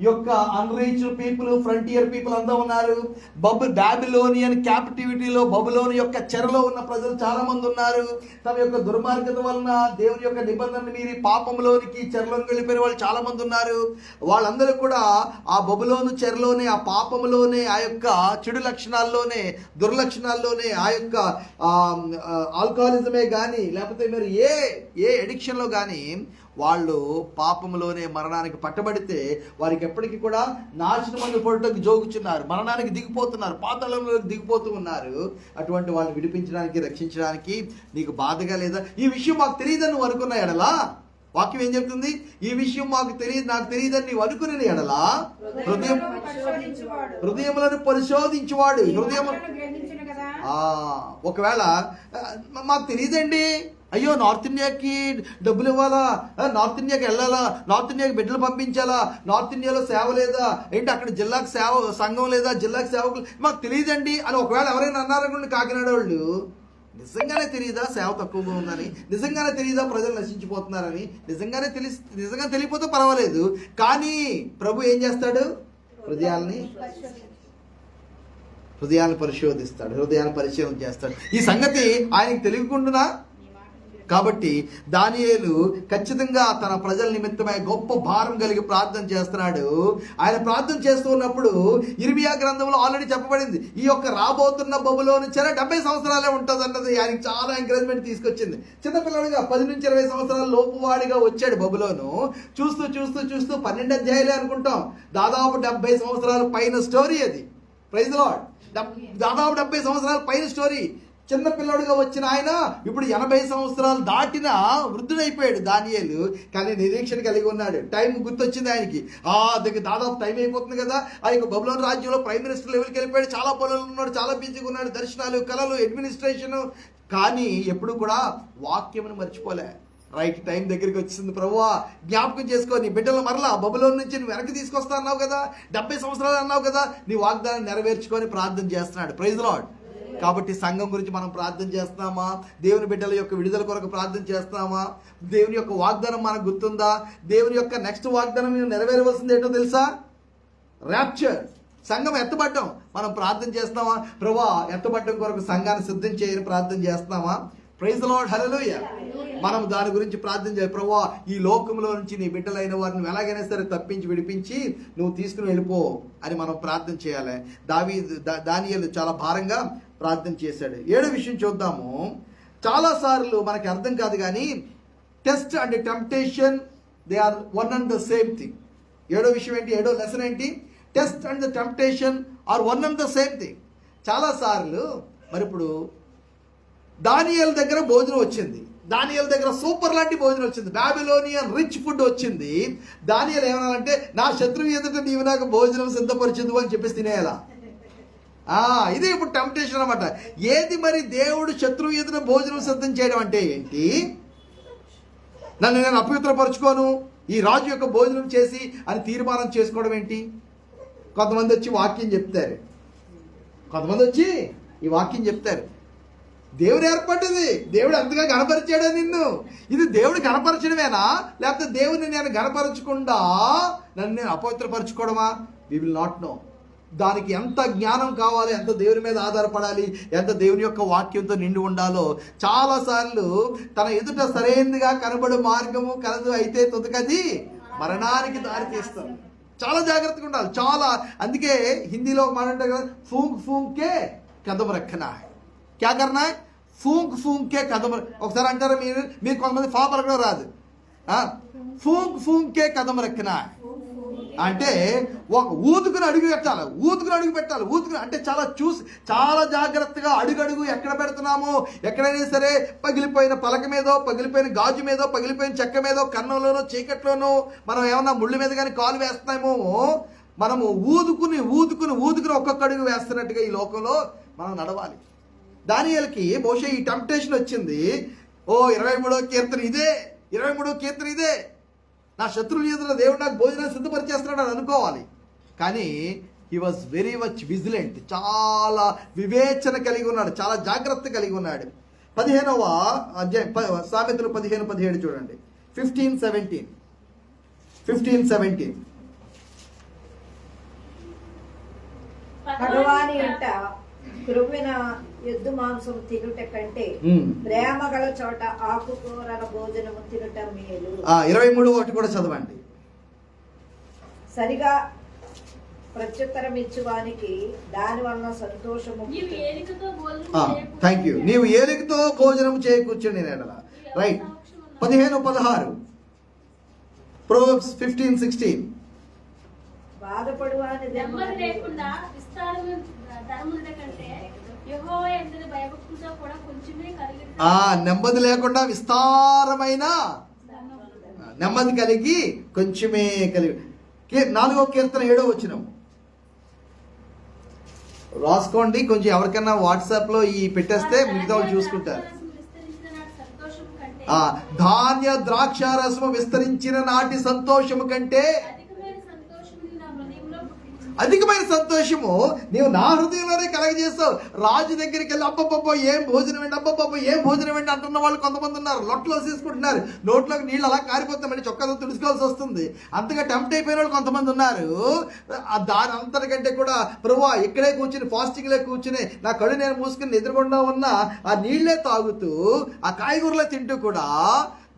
యొక్క అన్రీచ్డ్ పీపుల్, ఫ్రంటియర్ పీపుల్ అంతా ఉన్నారు. బాబిలోనియన్ క్యాప్టివిటీలో, బబులోని యొక్క చెరలో ఉన్న ప్రజలు చాలా మంది ఉన్నారు. తమ యొక్క దుర్మార్గత వలన దేవుని యొక్క నిబంధనలు మీరి పాపంలోనికి, చెరలోకి వెళ్ళిపోయిన వాళ్ళు చాలా మంది ఉన్నారు. వాళ్ళందరూ కూడా ఆ బబులోను చెరలోనే, ఆ పాపంలోనే, ఆ యొక్క చెడు లక్షణాల్లోనే, దుర్లక్షణాల్లోనే, ఆ యొక్క ఆల్కహాలిజమే కానీ, లేకపోతే మీరు ఏ ఎడిక్షన్లో కానీ వాళ్ళు పాపంలోనే మరణానికి పట్టబడితే వారికి ఎప్పటికీ కూడా నాశనమందు పడుటకు జోగుచున్నారు, మరణానికి దిగిపోతున్నారు, పాతాళంలోకి దిగిపోతూ ఉన్నారు. అటువంటి వాళ్ళని విడిపించడానికి, రక్షించడానికి నీకు బాధగా లేదా? ఈ విషయం మాకు తెలియదని నువ్వు అనుకున్న ఎడలా, వాక్యం ఏం చెప్తుంది? ఈ విషయం నాకు తెలియదని నీవు అనుకునే ఎడలా హృదయములను పరిశోధించువాడు. ఒకవేళ మాకు తెలియదండి, అయ్యో నార్త్ ఇండియాకి డబ్బులు ఇవ్వాలా, నార్త్ ఇండియాకి వెళ్ళాలా, నార్త్ ఇండియాకి బిడ్డలు పంపించాలా, నార్త్ ఇండియాలో సేవ లేదా ఏంటి, అక్కడ జిల్లాకు సంఘం లేదా, జిల్లాకు సేవకులు మాకు తెలియదండి అని ఒకవేళ ఎవరైనా అన్నారనుకోండి, కాకినాడ వాళ్ళు, నిజంగానే తెలియదా సేవ తక్కువగా ఉందని? నిజంగానే తెలియదా ప్రజలు నశించిపోతున్నారని? నిజంగా తెలియకపోతే పర్వాలేదు, కానీ ప్రభు ఏం చేస్తాడు? హృదయాల్ని పరిశోధిస్తాడు, హృదయాన్ని పరిశీలన చేస్తాడు. ఈ సంగతి ఆయనకి తెలియకుండా. కాబట్టి దానియేలు ఖచ్చితంగా తన ప్రజల నిమిత్తమై గొప్ప భారం కలిగి ప్రార్థన చేస్తున్నాడు. ఆయన ప్రార్థన చేస్తూ ఉన్నప్పుడు ఇర్మియా గ్రంథంలో ఆల్రెడీ చెప్పబడింది, ఈ యొక్క రాబోతున్న బబులోను చెర 70 సంవత్సరాలే ఉంటుంది అన్నది. ఆయనకి చాలా ఎంకరేజ్మెంట్ తీసుకొచ్చింది. చిన్నపిల్లడిగా 10 నుంచి 20 సంవత్సరాల లోపువాడిగా వచ్చాడు బబులోను. చూస్తూ 12 అధ్యాయాలే అనుకుంటాం, దాదాపు 70 సంవత్సరాల పైన స్టోరీ అది. Praise the Lord. దాదాపు 70 సంవత్సరాల పైన స్టోరీ. చిన్న పిల్లడుగా వచ్చిన ఆయన ఇప్పుడు 80 సంవత్సరాలు దాటిన వృద్ధుడైపోయాడు దానియేలు. కానీ నిరీక్షణ కలిగి ఉన్నాడు. టైం గుర్తొచ్చింది ఆయనకి, దగ్గర దాదాపు టైం అయిపోతుంది కదా. ఆ యొక్క బబులోను రాజ్యంలో ప్రైమ్ మినిస్టర్ లెవెల్కి వెళ్ళిపోయాడు, చాలా పనులు ఉన్నాడు, చాలా బిజీగా ఉన్నాడు, దర్శనాలు, కళలు, అడ్మినిస్ట్రేషన్. కానీ ఎప్పుడు కూడా వాక్యమును మర్చిపోలే. రైట్ టైం దగ్గరికి వచ్చింది. ప్రభువా, జ్ఞాపకం చేసుకో, నీ బిడ్డలు మరలా బబులోను నుంచి నువ్వు వెనక్కి తీసుకొస్తా అన్నావు కదా, 70 సంవత్సరాలు అన్నావు కదా, నీ వాగ్దానం నెరవేర్చుకొని ప్రార్థన చేస్తున్నాడు. Praise the Lord. కాబట్టి సంఘం గురించి మనం ప్రార్థన చేస్తున్నామా? దేవుని బిడ్డల యొక్క విడుదల కొరకు ప్రార్థన చేస్తున్నామా? దేవుని యొక్క వాగ్దానం మనకు గుర్తుందా? దేవుని యొక్క నెక్స్ట్ వాగ్దానం నెరవేరవలసింది ఏంటో తెలుసా? ర్యాప్చర్, సంఘం ఎత్తబడ్డం. మనం ప్రార్థన చేస్తున్నామా? ప్రభువా, ఎత్తబడ్డం కొరకు సంఘాన్ని సిద్ధం చేయని ప్రార్థన చేస్తున్నామా? Praise the lord. హల్లెలూయా. మనం దాని గురించి ప్రార్థన చేయాలి. ప్రభువా, ఈ లోకంలో నుంచి నీ బిడ్డలైన వారిని ఎలాగైనా సరే తప్పించి విడిపించి నువ్వు తీసుకుని వెళ్ళిపో అని మనం ప్రార్థన చేయాలి. దానియేలు చాలా భారంగా ప్రార్థన చేశాడు. 7వ విషయం చూద్దాము. చాలాసార్లు మనకి అర్థం కాదు కానీ test and temptation they are one and the same thing. 7వ విషయం ఏంటి? 7వ లెసన్ ఏంటి? Test and the temptation are one and the same thing. చాలాసార్లు మరి ఇప్పుడు దానియేలు దగ్గర భోజనం వచ్చింది, దానియేలు దగ్గర సూపర్ లాంటి భోజనం వచ్చింది, బాబిలోనియన్ రిచ్ ఫుడ్ వచ్చింది. దానియేలు ఏమన్నానంటే, నా శత్రువు ఎదుట నీవు నాకు భోజనం సిద్ధపరిచింది అని చెప్పేసి తినేయాలా? ఇదే ఇప్పుడు టెంప్టేషన్ అన్నమాట. ఏది మరి దేవుడు శత్రువు ఎదుట భోజనం సిద్ధం చేయడం అంటే ఏంటి? నన్ను నేను అపవిత్రపరచుకోను, ఈ రాజు యొక్క భోజనం చేసి అని తీర్మానం చేసుకోవడం ఏంటి? కొంతమంది వచ్చి వాక్యం చెప్తారు, కొంతమంది వచ్చి ఈ వాక్యం చెప్తారు. దేవుడు ఏర్పడ్డది, దేవుడు అంతగా గణపరిచాడా నిన్ను? ఇది దేవుడు గణపరచడమేనా, లేకపోతే దేవుడిని నేను గణపరచకుండా నన్ను నేను అపవిత్రపరచుకోవడమా? We will not no. దానికి ఎంత జ్ఞానం కావాలి, ఎంత దేవుని మీద ఆధారపడాలి, ఎంత దేవుని యొక్క వాక్యంతో నిండి ఉండాలో. చాలాసార్లు తన ఎదుట సరైనదిగా కనబడు మార్గము కలదు, అయితే తుదకది మరణానికి దారి తీస్తాం. చాలా జాగ్రత్తగా ఉండాలి, చాలా. అందుకే హిందీలో ఒక మాట ఉంటుంది కదా, ఫూంక్ ఫూంకే కదం రఖనా, క్యా కర్నా, ఫూంక్ ఫూంకే కదం. ఒకసారి అంటారా మీరు కొంతమంది ఫా పలకడం రాదు, ఫూంక్ ఫూంకే కదం రఖనా అంటే ఒక ఊదుకుని అడుగు పెట్టాలి, ఊదుకుని అడుగు పెట్టాలి. ఊదుకుని అంటే చాలా చూసి చాలా జాగ్రత్తగా అడుగడుగు ఎక్కడ పెడుతున్నామో, ఎక్కడైనా సరే పగిలిపోయిన పలక మీదో, పగిలిపోయిన గాజు మీదో, పగిలిపోయిన చెక్క మీదో, కన్నంలోనో చీకట్లోనో మనం ఏమన్నా ముళ్ళ మీద కానీ కాలు వేస్తామో, మనము ఊదుకుని ఊదుకుని ఊదుకుని ఒక్కొక్క అడుగు వేస్తున్నట్టుగా ఈ లోకంలో మనం నడవాలి. దానియేలుకి బహుశా ఈ టెంప్టేషన్ వచ్చింది. 23వ కీర్తన ఇదే, 23వ కీర్తన ఇదే, నా శత్రువుల ఎదుట దేవుడు నాకు భోజనం సిద్ధపరిచేస్తున్నాడు అని అనుకోవాలి. కానీ he was very much vigilant, చాలా వివేచన కలిగి ఉన్నాడు, చాలా జాగ్రత్త కలిగి ఉన్నాడు. 15వ అధ్యాయం సామెతలు 15-17 చూడండి. 15-17 పగవాని ఇంట క్రొవ్విన ఎద్దు మాంసం తినుట కంటే ప్రేమ గల చోట ఆకుకూరల భోజనము తినుట మేలు. 23 కూడా చదవండి. సరిగా ప్రత్యుత్తరం ఇచ్చువానికి దాని వలన సంతోషము. Thank you. నీవు ఏలికతో భోజనం చేయకూర్చొని నేను రైట్. 15-16 Proverbs 15-16 బాధపడువాని నెమ్మది లేకుండా విస్తారమైన ధనముండ కంటే యెహోవా యందు భయభక్తులతో కూడా కొంచెమే కలిగి. నెమ్మది లేకుండా విస్తారమైన నెమ్మది కలిగి కొంచెమే కలిగి. 4వ కీర్తన 7వ వచనం రాసుకోండి. కొంచెం ఎవరికైనా వాట్సాప్ లో ఈ పెట్టేస్తే మిగతా వాళ్ళు చూసుకుంటారు. ధాన్య ద్రాక్ష రసము విస్తరించిన నాటి సంతోషము కంటే అధికమైన సంతోషము నీవు నా హృదయంలోనే కలగజేస్తావు. రాజు దగ్గరికి వెళ్ళి అబ్బబ్బబ్బో ఏం భోజనం ఏంటి, అబ్బబ్బబ్బో ఏం భోజనం ఏంటి అంటున్న వాళ్ళు కొంతమంది ఉన్నారు. లొట్టలో తీసుకుంటున్నారు, నోట్లోకి నీళ్ళు అలా కారిపోతామని చొక్కాతో తుడుచుకోవాల్సి వస్తుంది. అంతగా టెంప్ట్ అయిపోయిన వాళ్ళు కొంతమంది ఉన్నారు. దాని అంతటికంటే కూడా ప్రభువా ఇక్కడే కూర్చుని ఫాస్టింగ్లే కూర్చుని నా కళ్ళు నేను మూసుకుని ఎదురుకుండా ఉన్న ఆ నీళ్లే తాగుతూ ఆ కాయగూరలే తింటూ కూడా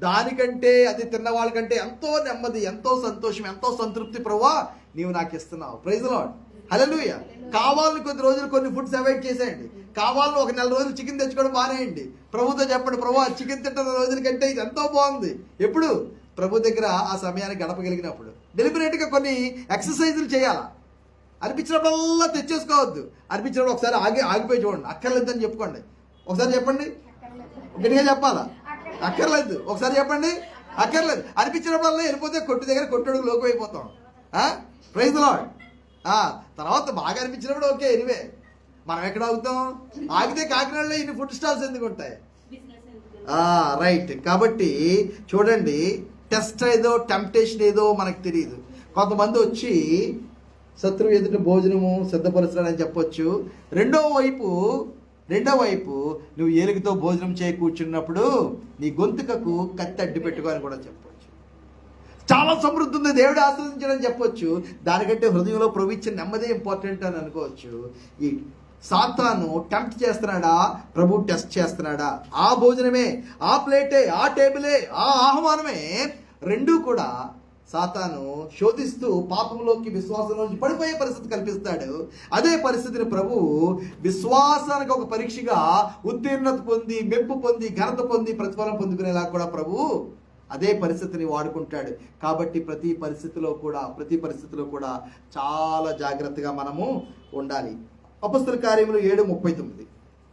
దానికంటే అది తిన్న వాళ్ళకంటే ఎంతో నెమ్మది, ఎంతో సంతోషం, ఎంతో సంతృప్తి ప్రభువా నీవు నాకు ఇస్తున్నావు. ప్రైజ్ ది లార్డ్, హల్లెలూయా. కావాలని కొద్ది రోజులు కొన్ని ఫుడ్స్ అవాయిడ్ చేసేయండి. కావాలని ఒక 4 రోజులు చికెన్ తెచ్చుకోవడం మానేయండి. ప్రభుతో చెప్పండి, ప్రభువా చికెన్ తింటున్న రోజుల కంటే ఇది ఎంతో బాగుంది. ఎప్పుడు? ప్రభు దగ్గర ఆ సమయాన్ని గడపగలిగినప్పుడు. డెలిబరేట్గా కొన్ని ఎక్సర్సైజులు చేయాలా. అనిపించినప్పుడల్లా తెచ్చేసుకోవద్దు. అనిపించినప్పుడు ఒకసారి ఆగిపోయి చూడండి. అక్కర్లేదని చెప్పుకోండి. ఒకసారి చెప్పండి, గట్టిగా చెప్పాలా? అక్కర్లేదు. ఒకసారి చెప్పండి, అక్కర్లేదు. అనిపించినప్పుడల్లా వెళ్ళిపోతే కొట్టు దగ్గర కొట్టుడుకు లోకి అయిపోతాం. Praise the Lord. తర్వాత బాగా అనిపించినప్పుడు ఓకే. ఎనివే మనం ఎక్కడ ఆగుతాం? ఆగితే కాకినాడలో ఇన్ని ఫుడ్ స్టాల్స్ ఎందుకు ఉంటాయి? రైట్. కాబట్టి చూడండి, టెస్ట్ ఏదో టెంప్టేషన్ ఏదో మనకు తెలియదు. కొంతమంది వచ్చి శత్రువు ఎదుట భోజనము సిద్ధపరుస్తాడని చెప్పొచ్చు. రెండో వైపు నువ్వు ఏలికతో భోజనం చేయి కూర్చున్నప్పుడు నీ గొంతుకకు కత్తి అడ్డు పెట్టుకోని కూడా చెప్పొచ్చు. చాలా సమృద్ధి ఉంది, దేవుడు ఆస్వాదించడం చెప్పొచ్చు. దానికంటే హృదయంలో ప్రవహించిన నెమ్మది ఇంపార్టెంట్ అని అనుకోవచ్చు. ఈ సాతాను టెంప్ట్ చేస్తున్నాడా, ప్రభు టెస్ట్ చేస్తున్నాడా? ఆ భోజనమే, ఆ ప్లేటే, ఆ టేబులే, ఆ ఆహ్వానమే రెండూ కూడా సాతాను శోధిస్తూ పాపంలోకి విశ్వాసంలోంచి పడిపోయే పరిస్థితి కల్పిస్తాడు. అదే పరిస్థితిని ప్రభు విశ్వాసానికి ఒక పరీక్షగా ఉత్తీర్ణత పొంది, మెప్పు పొంది, ఘనత పొంది, ప్రతిఫలం పొందుకునేలా కూడా ప్రభు అదే పరిస్థితిని వాడుకుంటాడు. కాబట్టి ప్రతి పరిస్థితిలో కూడా చాలా జాగ్రత్తగా మనము ఉండాలి. అపొస్తలుల కార్యములు 7:39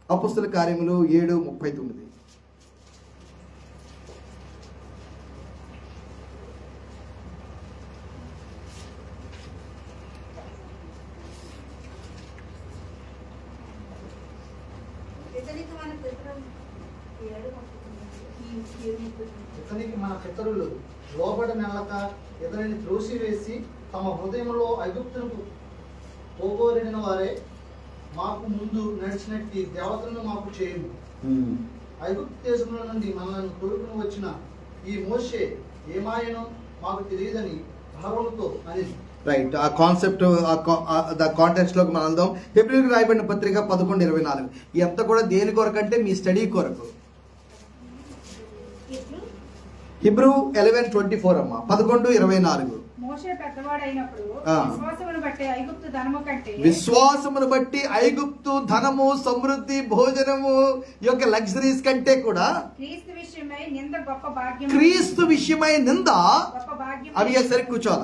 అపొస్తలుల కార్యములు 7:39 ఇతనికి మన పితరం 7:39 ఇతనికి మన పితరులు లోబడి నెలక ఇతనిని త్రోసివేసి తమ హృదయంలో ఐగుప్తులకు పోగోరిన వారే మాకు ముందు నడిచినట్టు దేవతలను మాకు చేయము. ఐగుప్తు దేశంలో నుండి మనల్ని కొడుకును వచ్చిన ఈ మోషే ఏమాయనో మాకు తెలియదని ఫరోనుతో అని. రైట్, ఆ కాన్సెప్ట్ ద కాంటెక్స్ట్ లోకి మనం వెళ్దాం. హెబ్రీయులకు రాయబడిన పత్రిక 11:24. ఇదంతా కూడా దేని కొరకు అంటే మీ స్టడీ కొరకు. హిబ్రూ 11:24 అమ్మా, 11:24. మోషే పెద్దవాడైనప్పుడు ఆ. విశ్వాసమును బట్టి ఐగుప్తు ధనము కంటే విశ్వాసమును బట్టి ఐగుప్తు ధనము, సమృద్ధి, భోజనము ఈ యొక్క లగ్జరీస్ కంటే కూడా క్రీస్తు విషయమై నింద గొప్ప భాగ్యం. క్రీస్తు విషయమై నింద, గొప్ప భాగ్యం అవి సరి కూర్చోాల.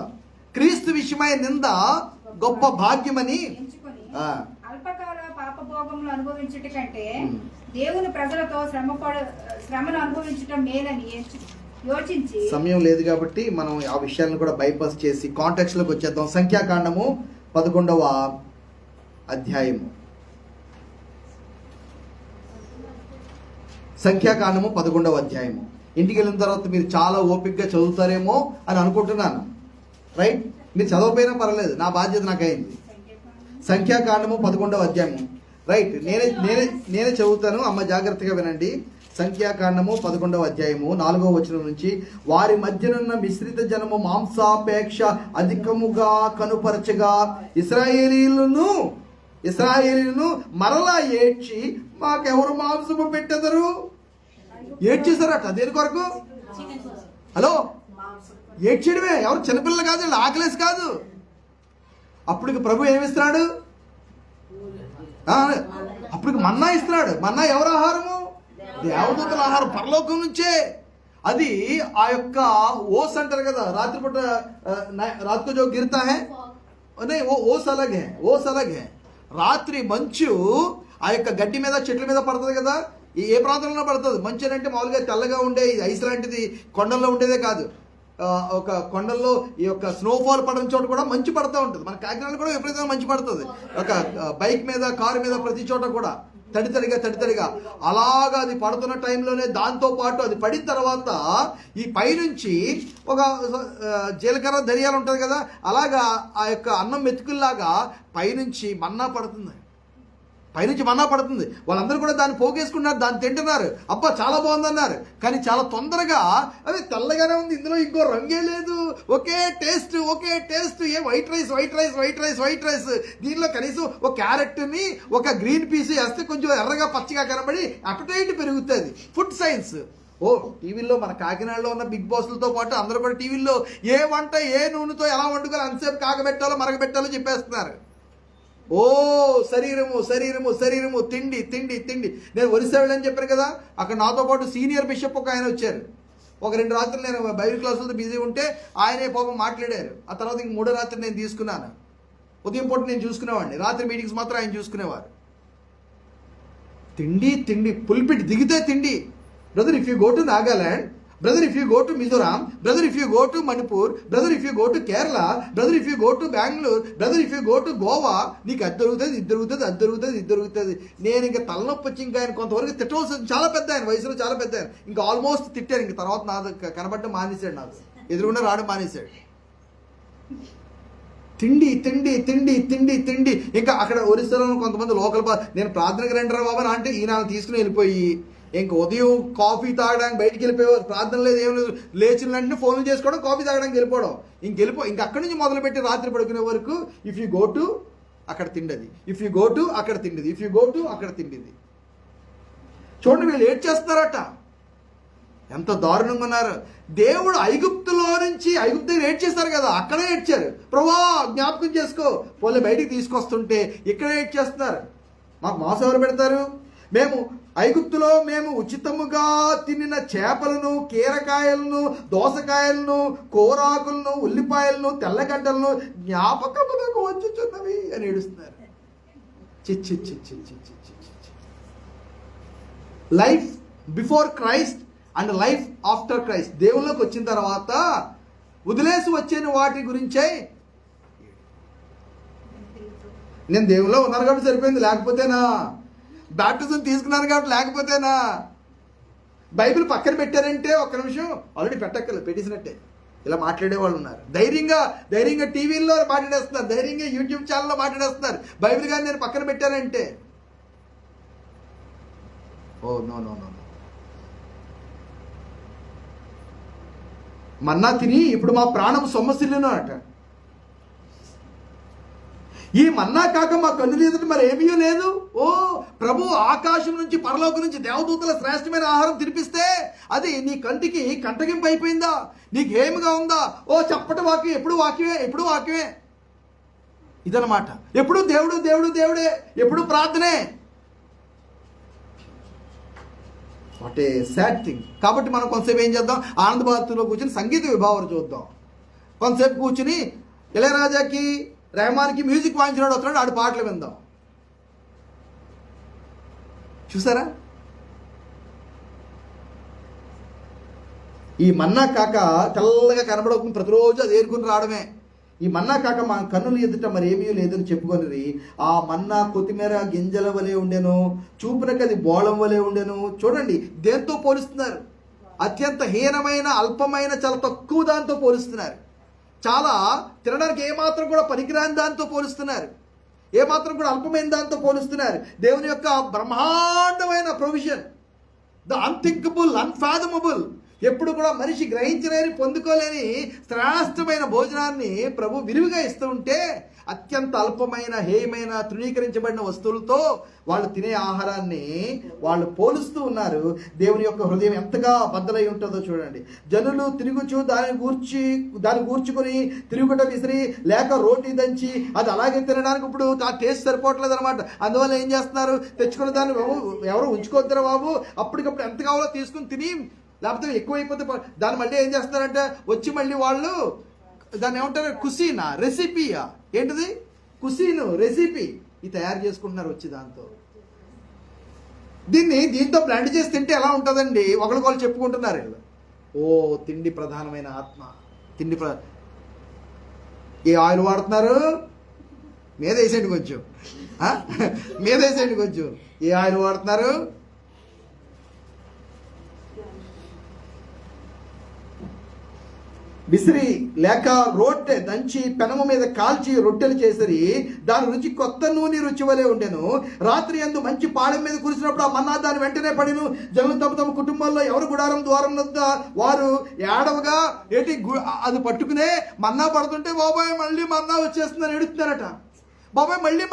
క్రీస్తు విషయమై నింద గొప్ప భాగ్యమని ఎంచుకొని ఆ, అల్పకాల పాపభోగములు అనుభవించుట కంటే దేవుని ప్రజలతో శ్రమను అనుభవించటం మేలని యోచించి. సమయం లేదు కాబట్టి మనం ఆ విషయాలను కూడా బైపాస్ చేసి కాంటెక్స్ట్ లోకి వచ్చేద్దాం. సంఖ్యాకాండము 11వ అధ్యాయము. సంఖ్యాకాండము 11వ అధ్యాయము. ఇంటికి వెళ్ళిన తర్వాత మీరు చాలా ఓపికగా చదువుతారేమో అని అనుకుంటున్నాను. రైట్, మీరు చదవకపోయినా పర్వాలేదు, నా బాధ్యత నాకైంది. సంఖ్యాకాండము 11వ అధ్యాయము. రైట్, నేనే చదువుతాను, అమ్మ జాగ్రత్తగా వినండి. సంఖ్యాకాండము 11వ అధ్యాయము 4వ వచనం నుంచి. వారి మధ్యనున్న మిశ్రిత జనము మాంసాపేక్ష అధికముగా కనుపరచగా ఇశ్రాయేలీయులను మరలా ఏడ్చి మాకెవరు మాంసము పెట్టెదరు. ఏడ్చేశారట. దేని కొరకు? హలో, ఏడ్చేయడమే. ఎవరు చిన్నపిల్లలు కాదు, వీళ్ళు ఆకలేసి కాదు. అప్పటికి ప్రభు ఏమిస్తున్నాడు? అప్పటికి మన్నా ఇస్తున్నాడు. మన్నా ఎవరు ఆహారము? దేవదూతల ఆహారం, పరలోకం నుంచే. అది ఆ యొక్క ఓస్ అంటారు కదా, రాత్రిపూట రాత్రి జో గిరితా హే ఓస్ అలగ్ హే. రాత్రి మంచు ఆ యొక్క గడ్డి మీద, చెట్ల మీద పడుతుంది కదా. ఏ ప్రాంతంలో పడుతుంది మంచు అంటే మామూలుగా తెల్లగా ఉండే ఐస్ లాంటిది కొండల్లో ఉండేదే కాదు. ఒక కొండల్లో ఈ యొక్క స్నోఫాల్ పడిన చోట కూడా మంచు పడుతూ ఉంటుంది. మన కాకినాడలో కూడా విపరీతంగా మంచు పడుతుంది. ఒక బైక్ మీద, కారు మీద, ప్రతి చోట కూడా తడితడిగా అలాగా అది పడుతున్న టైంలోనే దాంతో పాటు అది పడిన తర్వాత ఈ పైనుంచి ఒక జీలకర్ర ధనియాలు ఉంటుంది కదా, అలాగా ఆ యొక్క అన్నం మెతుకుల్లాగా పైనుంచి మన్నా పడుతుంది. వాళ్ళందరూ కూడా దాన్ని పోగేసుకున్నారు, దాన్ని తింటున్నారు. అబ్బా చాలా బాగుందన్నారు. కానీ చాలా తొందరగా అది తెల్లగానే ఉంది, ఇందులో ఇంకో రంగే లేదు, ఒకే టేస్ట్. ఏ వైట్ రైస్. దీనిలో కనీసం ఒక క్యారెట్ని, ఒక గ్రీన్ పీస్ వేస్తే కొంచెం ఎర్రగా పచ్చగా కనబడి అపటైట్ పెరుగుతుంది. Food science. టీవీలో మన కాకినాడలో ఉన్న బిగ్ బాస్లతో పాటు అందరూ కూడా టీవీల్లో ఏ వంట ఏ నూనెతో ఎలా వండుకోవాలి, అంతసేపు కాగబెట్టాలో మరగబెట్టాలో చెప్పేస్తున్నారు. శరీరము తిండి. నేను ఒరిస్సా వెళ్ళని చెప్పాను కదా, అక్కడ నాతో పాటు సీనియర్ బిషప్ ఒక ఆయన వచ్చారు. ఒక 2 రాత్రులు నేను బైబిల్ క్లాసులతో బిజీ ఉంటే ఆయనే పాపం మాట్లాడారు. ఆ తర్వాత ఇంక 3వ రాత్రి నేను తీసుకున్నాను. ఉదయం పూట నేను చూసుకునేవాడిని, రాత్రి మీటింగ్స్ మాత్రం ఆయన చూసుకునేవారు. తిండి పుల్పిట్ దిగితే తిండి. Brother, if you go to Nagaland, brother, if you go to Mizoram, brother, if you go to Manipur, brother, if you go to Kerala, brother, if you go to Bangalore, brother, if you go to Goa, నీకు అది దొరుకుతుంది. నేను ఇంకా తలనొప్పి వచ్చి ఇంకా ఆయన కొంతవరకు తిట్టవలసి, చాలా పెద్ద ఆయన, వయసులో చాలా పెద్ద ఆయన, ఇంకా ఆల్మోస్ట్ తిట్టాను. ఇంక తర్వాత నాది కనబడడం మానేశాడు, నాకు ఎదురుగుండా రావడం మానేశాడు. తిండి. ఇంకా అక్కడ ఒరిస్సాలో కొంతమంది లోకల్ నేను ప్రార్థనకు రండిరా బాబా అంటే ఈయన తీసుకుని వెళ్ళిపోయి ఇంక ఉదయం కాఫీ తాగడానికి బయటికి వెళ్ళిపోయేవారు. ప్రార్థన లేదు, ఏం లేదు, లేచిన వెంటనే ఫోన్లు చేసుకోవడం, కాఫీ తాగడానికి వెళ్ళిపోవడం. ఇంక అక్కడి నుంచి మొదలుపెట్టి రాత్రి పడుకునే వరకు ఇఫ్ యూ గో టు అక్కడ తిండది, ఇఫ్ యూ గో టు అక్కడ తిండిది, ఇఫ్ యూ గో టు అక్కడ తిండిది. చూడండి, వీళ్ళు ఏడ్ చేస్తున్నారట. ఎంత దారుణంగా ఉన్నారు. దేవుడు ఐగుప్తులో నుంచి, ఐగుప్తు దగ్గర ఏడ్ చేస్తారు కదా, అక్కడే ఏడ్చారు. ప్రభువా జ్ఞాపకం చేసుకో. పోలే బయటికి తీసుకొస్తుంటే ఇక్కడ ఏడ్ చేస్తున్నారు. మాకు మాంసం ఎవరు పెడతారు? ఐగుప్తులో మేము ఉచితముగా తినిన చేపలను, కీరకాయలను, దోసకాయలను, కూరాకులను, ఉల్లిపాయలను, తెల్లగడ్డలను జ్ఞాపకములకు వచ్చుచున్నవి అని ఏడుస్తున్నారు. Life before Christ and life after Christ. దేవుళ్ళకి వచ్చిన తర్వాత వదిలేసి వచ్చిన వాటి గురించే. నేను దేవుల్లో ఉన్నాను కాబట్టి సరిపోయింది, లేకపోతేనా? బ్యాప్టిజం తీసుకున్నాను కాబట్టి లేకపోతేనా? బైబిల్ పక్కన పెట్టారంటే ఒక్క నిమిషం ఆల్రెడీ పెట్టక్కర్లేదు, పెట్టేసినట్టే. ఇలా మాట్లాడే వాళ్ళు ఉన్నారు. ధైర్యంగా టీవీల్లో మాట్లాడేస్తున్నారు, ధైర్యంగా యూట్యూబ్ ఛానల్లో మాట్లాడేస్తున్నారు. బైబిల్ కానీ నేను పక్కన పెట్టానంటే ఓ నో నో నో. మన్నా తిని ఇప్పుడు మా ప్రాణం సొమ్మసిల్లును అట. ఈ మన్నా కాక మా కన్నులు ఎదుట మరి ఏమీ లేదు. ఓ ప్రభు ఆకాశం నుంచి పరలోకం నుంచి దేవదూతల శ్రేష్టమైన ఆహారం తినిపిస్తే అది నీ కంటికి కంటగింపు అయిపోయిందా? నీకు ఏమిగా ఉందా? ఓ చప్పటి వాక్యం, ఎప్పుడు వాక్యమే ఇదన్నమాట. ఎప్పుడు దేవుడే, ఎప్పుడు ప్రార్థనే. What a sad thing. కాబట్టి మనం కొంతసేపు ఏం చేద్దాం, ఆనంద భారతిలో కూర్చొని సంగీత విభావన చూద్దాం. కొంతసేపు కూర్చుని ఇళయరాజాకి రెహమాన్కి మ్యూజిక్ వాయించినాడు వస్తున్నాడు, ఆడు పాటలు విందాం. చూసారా? ఈ మన్నా కాక తెల్లగా కనబడకుండా ప్రతిరోజు అది ఏరుకుని రావడమే. ఈ మన్నా కాక మా కన్నులు ఎదుట మరి ఏమీ లేదని చెప్పుకొని ఆ మన్నా కొత్తిమీర గింజల వలె ఉండెను, చూపునకి అది బోళం వలె ఉండెను. చూడండి దేంతో పోలుస్తున్నారు? అత్యంత హీనమైన, అల్పమైన, చాలా తక్కువ దాంతో పోలుస్తున్నారు. చాలా తినడానికి ఏమాత్రం కూడా పనికిరాని దాంతో పోలుస్తున్నారు, ఏమాత్రం కూడా అల్పమైన దాంతో పోలుస్తున్నారు. దేవుని యొక్క బ్రహ్మాండమైన ప్రొవిజన్, ద అన్థింకబుల్, అన్ఫాథమబుల్, ఎప్పుడు కూడా మనిషి గ్రహించలేని, పొందుకోలేని శ్రేష్టమైన భోజనాన్ని ప్రభు విరివిగా ఇస్తూ ఉంటే అత్యంత అల్పమైన, హేయమైన, తృణీకరించబడిన వస్తువులతో వాళ్ళు తినే ఆహారాన్ని వాళ్ళు పోలుస్తూ ఉన్నారు. దేవుని యొక్క హృదయం ఎంతగా బద్దలై ఉంటుందో చూడండి. జనులు తిరుగుచు దాన్ని గూర్చుకొని తిరుగుట విసిరి లేక రోటీ దంచి అది అలాగే తినడానికి ఇప్పుడు ఆ టేస్ట్ సరిపోవట్లేదు అనమాట. అందువల్ల ఏం చేస్తున్నారు, తెచ్చుకున్న దాన్ని ఎవరు ఉంచుకోవద్దురా బాబు, అప్పటికప్పుడు ఎంత కావాలో తీసుకుని తిని, లేకపోతే ఎక్కువైపోతే దాన్ని మళ్ళీ ఏం చేస్తున్నారంటే వచ్చి మళ్ళీ వాళ్ళు దాన్ని ఏమంటారు, కుసీనా, రెసిపీయా, ఏంటిది కుసీను, రెసిపీ ఇది తయారు చేసుకుంటున్నారు వచ్చి దాంతో. దీంతో బ్లెండ్ చేసి తింటే ఎలా ఉంటుందండి? ఒకరికొకరు చెప్పుకుంటున్నారు వీళ్ళు. ఓ తిండి ప్రధానమైన ఆత్మ, ఏ ఆయిల్ వాడుతున్నారు? మీద వేసేయండి కొంచెం, ఏ ఆయిల్ వాడుతున్నారు? విసిరి లేక రొట్టె దంచి పెనము మీద కాల్చి రొట్టెలు చేసిరి, దాని రుచి కొత్త నూనె రుచి వలె ఉండెను. రాత్రి యందు మంచి పాళెం మీద కురిసినప్పుడు ఆ మన్నా దాని వెంటనే పడిను. జనులు తమ కుటుంబాల్లో ఎవరు గుడారం ద్వారం వద్ద వారు ఏడవగా అది పట్టుకునే మన్నా పడుతుంటే బాబాయ్ మళ్ళీ మన్నా వచ్చేస్తుందని ఎడుతున్నారట. బాబాయ్ మళ్ళీ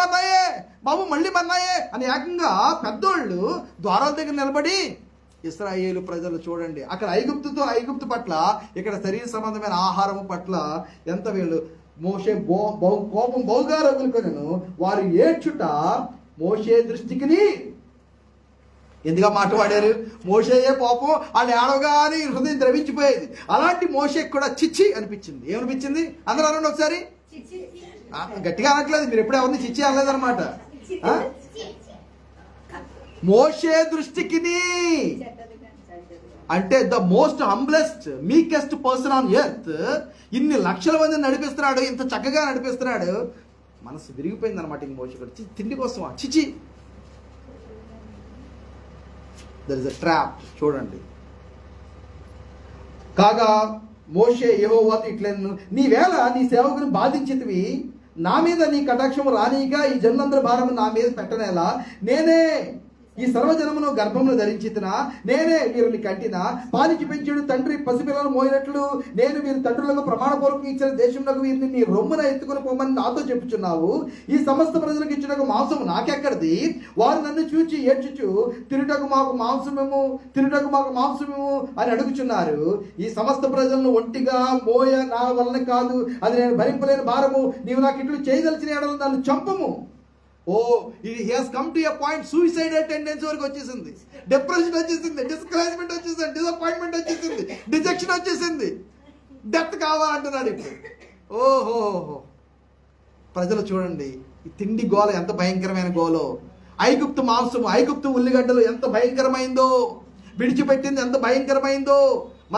మన్నాయే అని ఏకంగా పెద్దోళ్ళు ద్వారాల దగ్గర నిలబడి, ఇశ్రాయేలు ప్రజలు చూడండి, అక్కడ ఐగుప్తు పట్ల, ఇక్కడ శరీర సంబంధమైన ఆహారం పట్ల ఎంత వీళ్ళు మోషే కోపం బహుగా రగులుకొనెను. వారు ఏడ్చుట మోషే దృష్టికి ఎందుగా మాట వాడారు? మోషేయే పాపం వాళ్ళు ఏడవగానే హృదయం ద్రవించిపోయేది. అలాంటి మోషేకి కూడా చిచ్చి అనిపించింది. ఏమనిపించింది? అందరూ అనండి ఒకసారి. గట్టిగా అనట్లేదు, మీరు ఎప్పుడు ఎవరిని చిచ్చి అనలేదన్నమాట. మోషే దృష్టికి అంటే the most humblest, meekest person on earth, ఇన్ని లక్షల మందిని నడిపిస్తున్నాడు, ఇంత చక్కగా నడిపిస్తున్నాడు, మనసు విరిగిపోయింది అనమాట. ఇంక మోషే కూడా తిండి కోసమా? చిచి, దర్ ఇస్ అ ట్రాప్. చూడండి, కాగా మోషే యెహోవాతో ఇట్లెను, నీవేళ నీ సేవకుని బాధించితివి, నా మీద నీ కటాక్షము రానీగా ఈ జనులందరి భారము నా మీద పెట్టనేలా, నేనే ఈ సర్వజనమును గర్భమును ధరించితినా, నేనే వీరిని కంటినా, పాలికి పెంచుడు తండ్రి పసిపిల్లలను మోయినట్లు నేను వీరి తండ్రులకు ప్రమాణపూర్వకం ఇచ్చిన దేశంలో వీరిని నీ రొమ్మున ఎత్తుకుని పోమని నాతో చెప్పుచున్నావు. ఈ సమస్త ప్రజలకు ఇచ్చిన మాంసము నాకెక్కడిది? వారు నన్ను చూచి ఏడ్చుచు తినుటకు మాకు మాంసము అని అడుగుచున్నారు. ఈ సమస్త ప్రజలను ఒంటిగా మోయ నా వలన కాదు, అది నేను భరింపలేని భారము. నీవు నాకు ఇట్లు చేయదలిచిన ఎడల నన్ను చంపము. Oh he has come to a point, suicidal tendency వరకు వచ్చేసింది, డిప్రెషన్ వచ్చేసింది, డిస్కరేజ్మెంట్ వచ్చేసింది, డిసప్పాయింట్మెంట్ వచ్చేసింది, డిజెక్షన్ వచ్చేసింది, డెత్ కావాలంటున్నాడు ఇప్పుడు. ఓహో, ప్రజలు చూడండి, ఈ తిండి గోల ఎంత భయంకరమైన గోలో. ఐగుప్తు మాంసము, ఐగుప్తు ఉల్లిగడ్డలు ఎంత భయంకరమైందో, విడిచిపెట్టింది ఎంత భయంకరమైందో,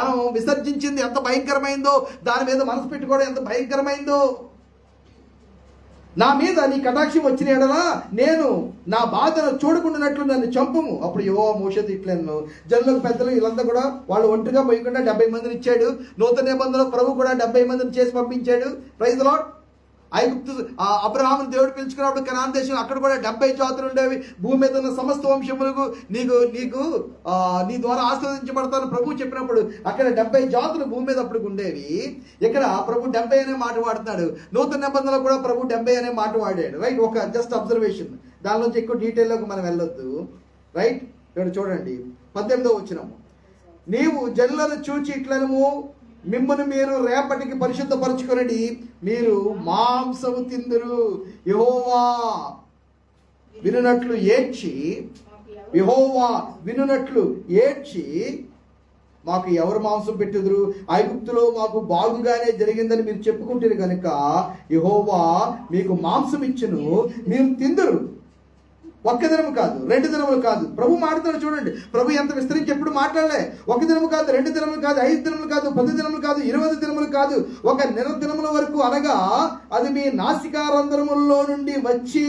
మనం విసర్జించింది ఎంత భయంకరమైందో, దాని మీద మనసు పెట్టుకోవడం ఎంత భయంకరమైందో. నా మీద నీ కటాక్షం వచ్చిన ఎడలా నేను నా బాధను చూడకుండానట్లు నన్ను చంపుము. అప్పుడు యెహోవా మోషేతో ఇట్లను జనులకు పెద్దలు వీళ్ళంతా కూడా వాళ్ళు ఒంటరిగా పోయకుండా 70 మందిని ఇచ్చాడు. నూతన నిబంధనలో ప్రభు కూడా 70 మందిని చేసి పంపించాడు. Praise the Lord. ఐగుప్తు అబ్రహామును దేవుడు పిలుచుకున్నప్పుడు కనాన్ దేశం అక్కడ కూడా 70 జాతులు ఉండేవి. భూమి మీద ఉన్న సమస్త వంశములకు నీకు నీ ద్వారా ఆశీర్వదించబడతాను ప్రభు చెప్పినప్పుడు అక్కడ 70 జాతులు భూమి మీద అప్పుడు ఉండేవి. ఇక్కడ ప్రభు 70 అనే మాట వాడుతున్నాడు. నూతన నిబంధనలో కూడా ప్రభు 70 అనే మాట వాడాడు. రైట్, ఒక జస్ట్ అబ్జర్వేషన్, దానిలోంచి ఎక్కువ డీటెయిల్లోకి మనం వెళ్ళొద్దు. రైట్, ఇక్కడ చూడండి 18వ వచనము. నీవు జనులను చూచి ఇట్లనము, మిమ్మల్ని మీరు రేపటికి పరిశుద్ధపరచుకొనడి, మీరు మాంసము తిందురు. యెహోవా వినునట్లు ఏడ్చి మాకు ఎవరు మాంసం పెట్టుదురు? ఐగుప్తులో మాకు బాగుగానే జరిగిందని మీరు చెప్పుకుంటారు కనుక యెహోవా మీకు మాంసం ఇచ్చును, మీరు తిందురు. ఒక్క దినము కాదు, 2 దినములు కాదు. ప్రభు మాట్లాడు చూడండి, ప్రభు ఎంత విస్తరించి ఎప్పుడు మాట్లాడలే. 1 దినము కాదు, 2 దినములు కాదు, 5 దినములు కాదు, 10 దినములు కాదు, 20 దినములు కాదు, ఒక నెల దినముల వరకు, అనగా అది మీ నాసికారంధ్రములలో నుండి వచ్చి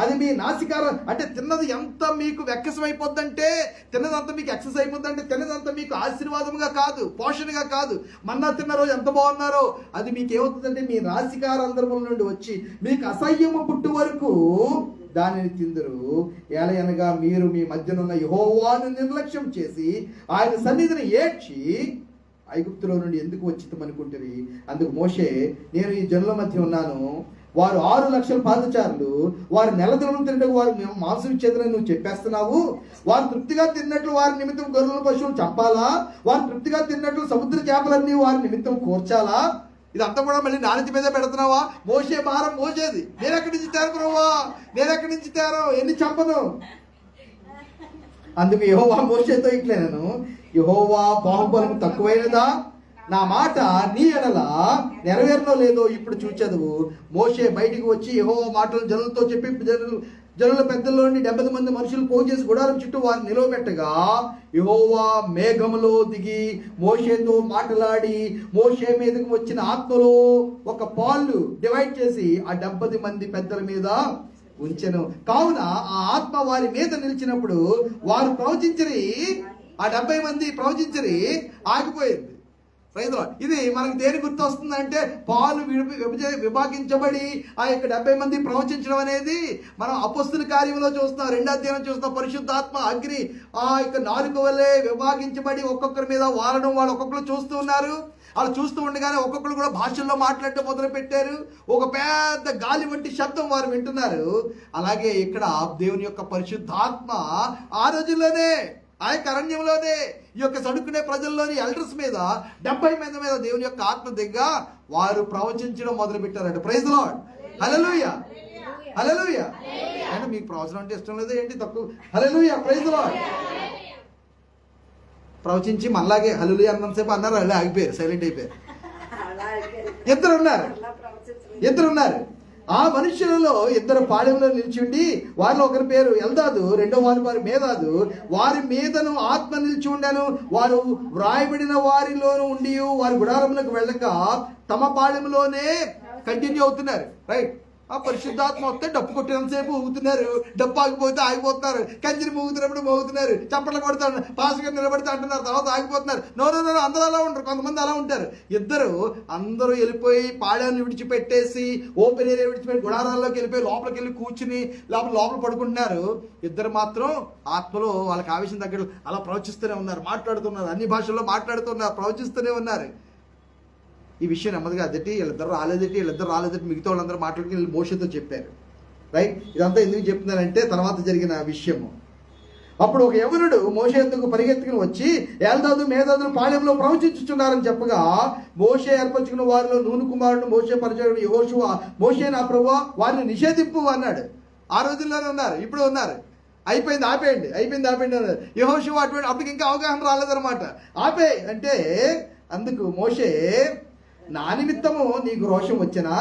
అది మీ నాసికార అంటే తిన్నది ఎంత మీకు వెక్కసమైపోద్దంటే, తిన్నదంతా మీకు ఎక్సెస్ అయిపోద్దంటే, తిన్నదంతా మీకు ఆశీర్వాదముగా కాదు, పోషణగా కాదు. మన్నా తిన్న రోజు ఎంత బాగున్నారో అది మీకు ఏమవుతుందంటే మీ నాసికారంధ్రముల నుండి వచ్చి మీకు అసహ్యము పుట్టు వరకు దానిని తిందురు. ఏలయనగా మీరు మీ మధ్యనున్న యెహోవాను నిర్లక్ష్యం చేసి ఆయన సన్నిధిని ఏడ్చి ఐగుప్తులో నుండి ఎందుకు వచ్చితమనుకుంటుంది. అందుకు మోషే, నేను ఈ జనుల మధ్య ఉన్నాను, వారు 6 లక్షల పాదచారులు, వారు నెల దినములు తింటకు వారు మేము మాంసం ఇచ్చేదని నువ్వు చెప్పేస్తున్నావు. వారు తృప్తిగా తిన్నట్లు వారి నిమిత్తం గొర్రెల పశువులు చంపాలా? వారు తృప్తిగా తిన్నట్లు సముద్ర చేపలన్నీ వారి నిమిత్తం కూర్చాలా? ఇదంతా కూడా మళ్ళీ నాణ్యత మీదే పెడుతున్నావా? మోసే భారం మోసేది. నేను ఎక్కడి నుంచి తేరు ప్రభువా, నేను ఎక్కడి నుంచి తేరో, ఎన్ని చంపను? అందుకు యెహోవా మోషేతో ఇట్లేనను, యెహోవా బాహుబలము తక్కువైనదా? నా మాట నీ ఎడల నెరవేరనో లేదో ఇప్పుడు చూచెదవు. మోషే బయటికి వచ్చి యెహోవా మాటలు జనులతో చెప్పి జనుల పెద్దల్లోని 70 మంది మనుషులు పోగు చేసి గుడారం చుట్టూ వారిని నిలవబెట్టగా యెహోవా మేఘములో దిగి మోషేతో మాట్లాడి మోషే మీదకి వచ్చిన ఆత్మలో ఒక పాలు డివైడ్ చేసి ఆ 70 మంది పెద్దల మీద ఉంచెను. కావున ఆ ఆత్మ వారి మీద నిలిచినప్పుడు వారు ప్రవచించరి, ఆ 70 మంది ప్రవచించరి ఆగిపోయింది. ఇది మనకు దేని గుర్తు వస్తుందంటే, పాలు విభాగించబడి ఆ యొక్క 70 మంది ప్రవచించడం అనేది మనం అపొస్తలుల కార్యంలో చూస్తున్నాం. 2వ అధ్యాయం చూస్తున్నాం. పరిశుద్ధాత్మ అగ్ని ఆ యొక్క నాలుక వల్లే విభాగించబడి ఒక్కొక్కరి మీద వారడం వాళ్ళు ఒక్కొక్కరు చూస్తూ ఉన్నారు. వాళ్ళు చూస్తూ ఉండగానే ఒక్కొక్కరు కూడా భాషల్లో మాట్లాడటం మొదలు పెట్టారు. ఒక పెద్ద గాలి వంటి శబ్దం వారు వింటున్నారు. అలాగే ఇక్కడ దేవుని యొక్క పరిశుద్ధాత్మ ఆ రోజుల్లోనే, ఆ యొక్క అరణ్యంలోనే ఈ యొక్క సడుకునే ప్రజల్లోని ఎల్డర్స్ మీద 70 మంది మీద దేవుని యొక్క ఆత్మ దిగ్గ వారు ప్రవచించడం మొదలు పెట్టారంట. Praise the lord. Hallelujah, hallelujah. అంటే మీకు ప్రవచనం అంటే ఇష్టం లేదా ఏంటి? తక్కువ. Hallelujah, praise the lord. ప్రవచించి మనలాగే హల్లెలూయా అన్నంతసేపు అన్నారు, అలా ఆగిపోయారు, సైలెంట్ అయిపోయారు. ఇద్దరు ఉన్నారు. ఆ మనుషులలో 2 పాళెంలో నిలిచిండి, వారిలో ఒకరి పేరు ఎల్దాదు, రెండో వారి పేరు మేదాదు. వారి మీదను ఆత్మ నిలిచి ఉండను. వారు వ్రాయబడిన వారిలోనూ ఉండి వారి గుడారములకు వెళ్ళక తమ పాళెంలోనే కంటిన్యూ అవుతున్నారు. రైట్. ఆ పరిశుద్ధాత్మ వస్తే డప్పు కొట్టినంతసేపు ఊగుతున్నారు, డప్పు ఆగిపోతే ఆగిపోతున్నారు, కంజిని మూగుతున్నప్పుడు మోగుతున్నారు, చప్పట్లు కొడతారు, పాస్గా నిలబడితే అంటున్నారు, తర్వాత ఆగిపోతున్నారు. నో అందరూ అలా ఉంటారు. కొంతమంది అలా ఉంటారు. అందరూ వెళ్ళిపోయి పాళాన్ని విడిచిపెట్టేసి ఓపెన్ ఏరియా విడిచిపెట్టి గుడారాల్లోకి వెళ్ళిపోయి లోపలికి వెళ్ళి కూర్చుని లోపల పడుకుంటున్నారు. 2 మాత్రం ఆత్మలో వాళ్ళకి ఆవేశం తగ్గడం అలా ప్రవచిస్తూనే ఉన్నారు, మాట్లాడుతున్నారు, అన్ని భాషల్లో మాట్లాడుతున్నారు, ప్రవచిస్తూనే ఉన్నారు. ఈ విషయం నెమ్మదిగా అదటి వీళ్ళిద్దరు రాలేదటి మిగతా వాళ్ళందరూ మాట్లాడుకుని వీళ్ళు మోషేతో చెప్పారు. రైట్. ఇదంతా ఎందుకు చెప్తున్నారంటే తర్వాత జరిగిన విషయము. అప్పుడు ఒక యవనుడు మోషే ఎందుకు పరిగెత్తుకుని వచ్చి ఎల్దాదు మేదాదు పాళెంలో ప్రవచించుచున్నారని చెప్పగా మోషే ఏర్పరచుకున్న వారిలో నూను కుమారుడు మోషే పరిచయుడు యెహోషువ, మోషే నా ప్రభువా వారిని నిషేధింపు అన్నాడు. ఆ రోజుల్లోనే ఉన్నారు, ఇప్పుడు ఉన్నారు. అయిపోయింది ఆపేయండి అన్నారు. యెహోషువ అటువంటి అప్పటికి ఇంకా అవగాహన రాలేదన్నమాట. ఆపే అంటే అందుకు మోషే, నా నిమిత్తము నీకు రోషం వచ్చినా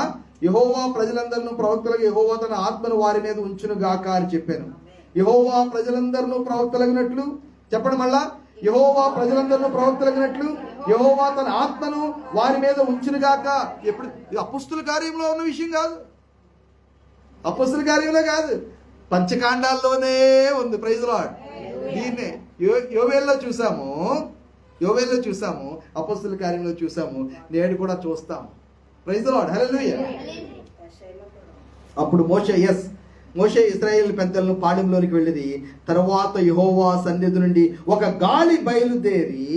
యెహోవా ప్రజలందరినూ ప్రవక్తలకు యెహోవా తన ఆత్మను వారి మీద ఉంచును గాక అని చెప్పాను. యెహోవా ప్రజలందరినూ ప్రవక్తలగినట్లు చెప్పండి మళ్ళా, యెహోవా ప్రజలందరినూ ప్రవక్తలగినట్లు యెహోవా తన ఆత్మను వారి మీద ఉంచునుగాక. ఎప్పుడు అపొస్తలుల కార్యంలో ఉన్న విషయం కాదు, అపొస్తలుల కార్యంలో కాదు, పంచకాండాల్లోనే ఉంది. Praise lord. దీన్నే యోవేల్లో చూసాము, అపొస్తలుల కార్యంలో చూసాము, నేడు కూడా చూస్తాము. Praise lord. హల్లెలూయా. అప్పుడు మోషే ఇశ్రాయేలు పెద్దలను పాళెంలోనికి వెళ్ళింది. తర్వాత యెహోవా సన్నిధి నుండి ఒక గాలి బయలుదేరి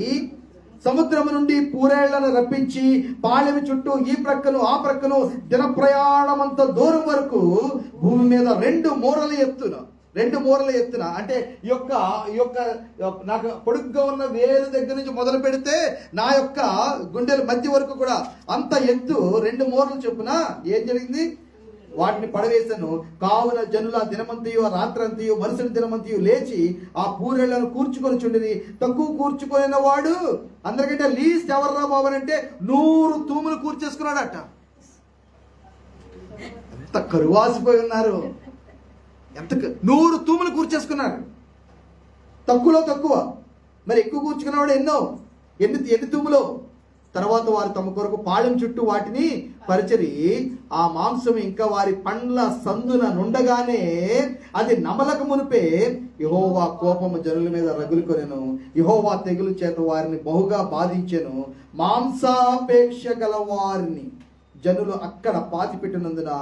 సముద్రము నుండి పూరేళ్లను రప్పించి పాళెము చుట్టూ ఈ ప్రక్కను ఆ ప్రక్కను దిన ప్రయాణమంత దూరం వరకు భూమి మీద 2 మూరల ఎత్తున అంటే ఈ యొక్క నాకు పొడుగ్గా ఉన్న వేలు దగ్గర నుంచి మొదలు పెడితే నా యొక్క గుండెల మధ్య వరకు కూడా అంత ఎత్తు 2 మూరలు చొప్పున ఏం జరిగింది, వాటిని పడవేశాను. కావున జనుల దినమంతయు రాత్రంతయు మరుసటి దినమంతయు లేచి ఆ పూరేళ్లను కూర్చుకొని చుండిరి. తక్కువ కూర్చుకొనిన వాడు అందరికంటే లీస్ట్ ఎవర్రా బాబు అంటే 100 తూములు కూర్చేసుకున్నాడట. ఎంత కరువాసిపోయి ఉన్నారు, 100 తూములు కూర్చేసుకున్నారు. తక్కువ మరి ఎక్కువ కూర్చుకున్నవాడు ఎన్ని తూములో. తర్వాత వారు తమ కొరకు పాళెం చుట్టూ వాటిని పరిచరి ఆ మాంసం ఇంకా వారి పండ్ల సందున నుండగానే అది నమలక మునిపే యెహోవా కోపము జనుల మీద రగులుకొనెను. యెహోవా తెగులు చేత వారిని బహుగా బాధించెను. మాంసాపేక్ష గల వారిని జనులు అక్కడ పాతిపెట్టినందున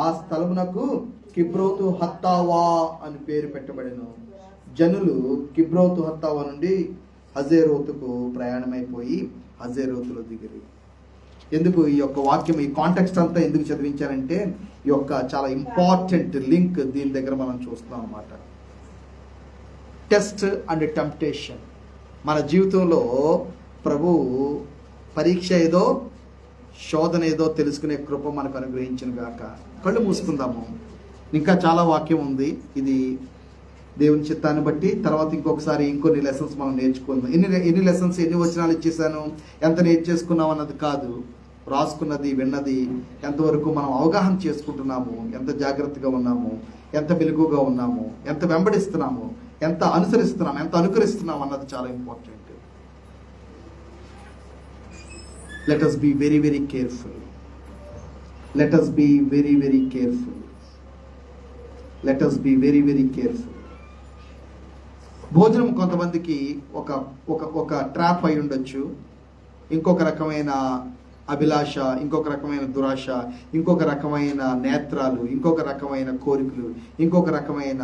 ఆ స్థలమునకు కిబ్రోతు హత్తావా అని పేరు పెట్టబడెను. జనులు కిబ్రోతు హత్తావా నుండి హజేరోతుకు ప్రయాణమైపోయి హజేరోతులో దిగిరి. ఎందుకు ఈ యొక్క వాక్యం, ఈ కాంటెక్స్ట్ అంతా ఎందుకు చదివించానంటే ఈ యొక్క చాలా ఇంపార్టెంట్ లింక్ దీని దగ్గర మనం చూస్తున్నాం అన్నమాట. Test and temptation. మన జీవితంలో ప్రభు పరీక్ష ఏదో శోధన ఏదో తెలుసుకునే కృప మనకు అనుగ్రహించిన గాక. కళ్ళు మూసుకుందాము. ఇంకా చాలా వాక్యం ఉంది. ఇది దేవుని చిత్తాన్ని బట్టి తర్వాత ఇంకొకసారి ఇంకొన్ని లెసన్స్ మనం నేర్చుకుందాం. ఎన్ని లెసన్స్, ఎన్ని వచనాలు ఇచ్చేసాను, ఎంత నేర్చేసుకున్నాం అన్నది కాదు, రాసుకున్నది విన్నది ఎంతవరకు మనం అవగాహన చేసుకుంటున్నాము, ఎంత జాగ్రత్తగా ఉన్నాము, ఎంత వెలుగుగా ఉన్నాము, ఎంత వెంబడిస్తున్నాము, ఎంత అనుసరిస్తున్నాము, ఎంత అనుకరిస్తున్నాము అన్నది చాలా important. Let us be very very careful. Let us be very very careful. Let us be very very careful. భోజనం కొంతమందికి ఒక ట్రాప్ అయి ఉండొచ్చు, ఇంకొక రకమైన అభిలాష, ఇంకొక రకమైన దురాశ, ఇంకొక రకమైన నేత్రాలు, ఇంకొక రకమైన కోరికలు, ఇంకొక రకమైన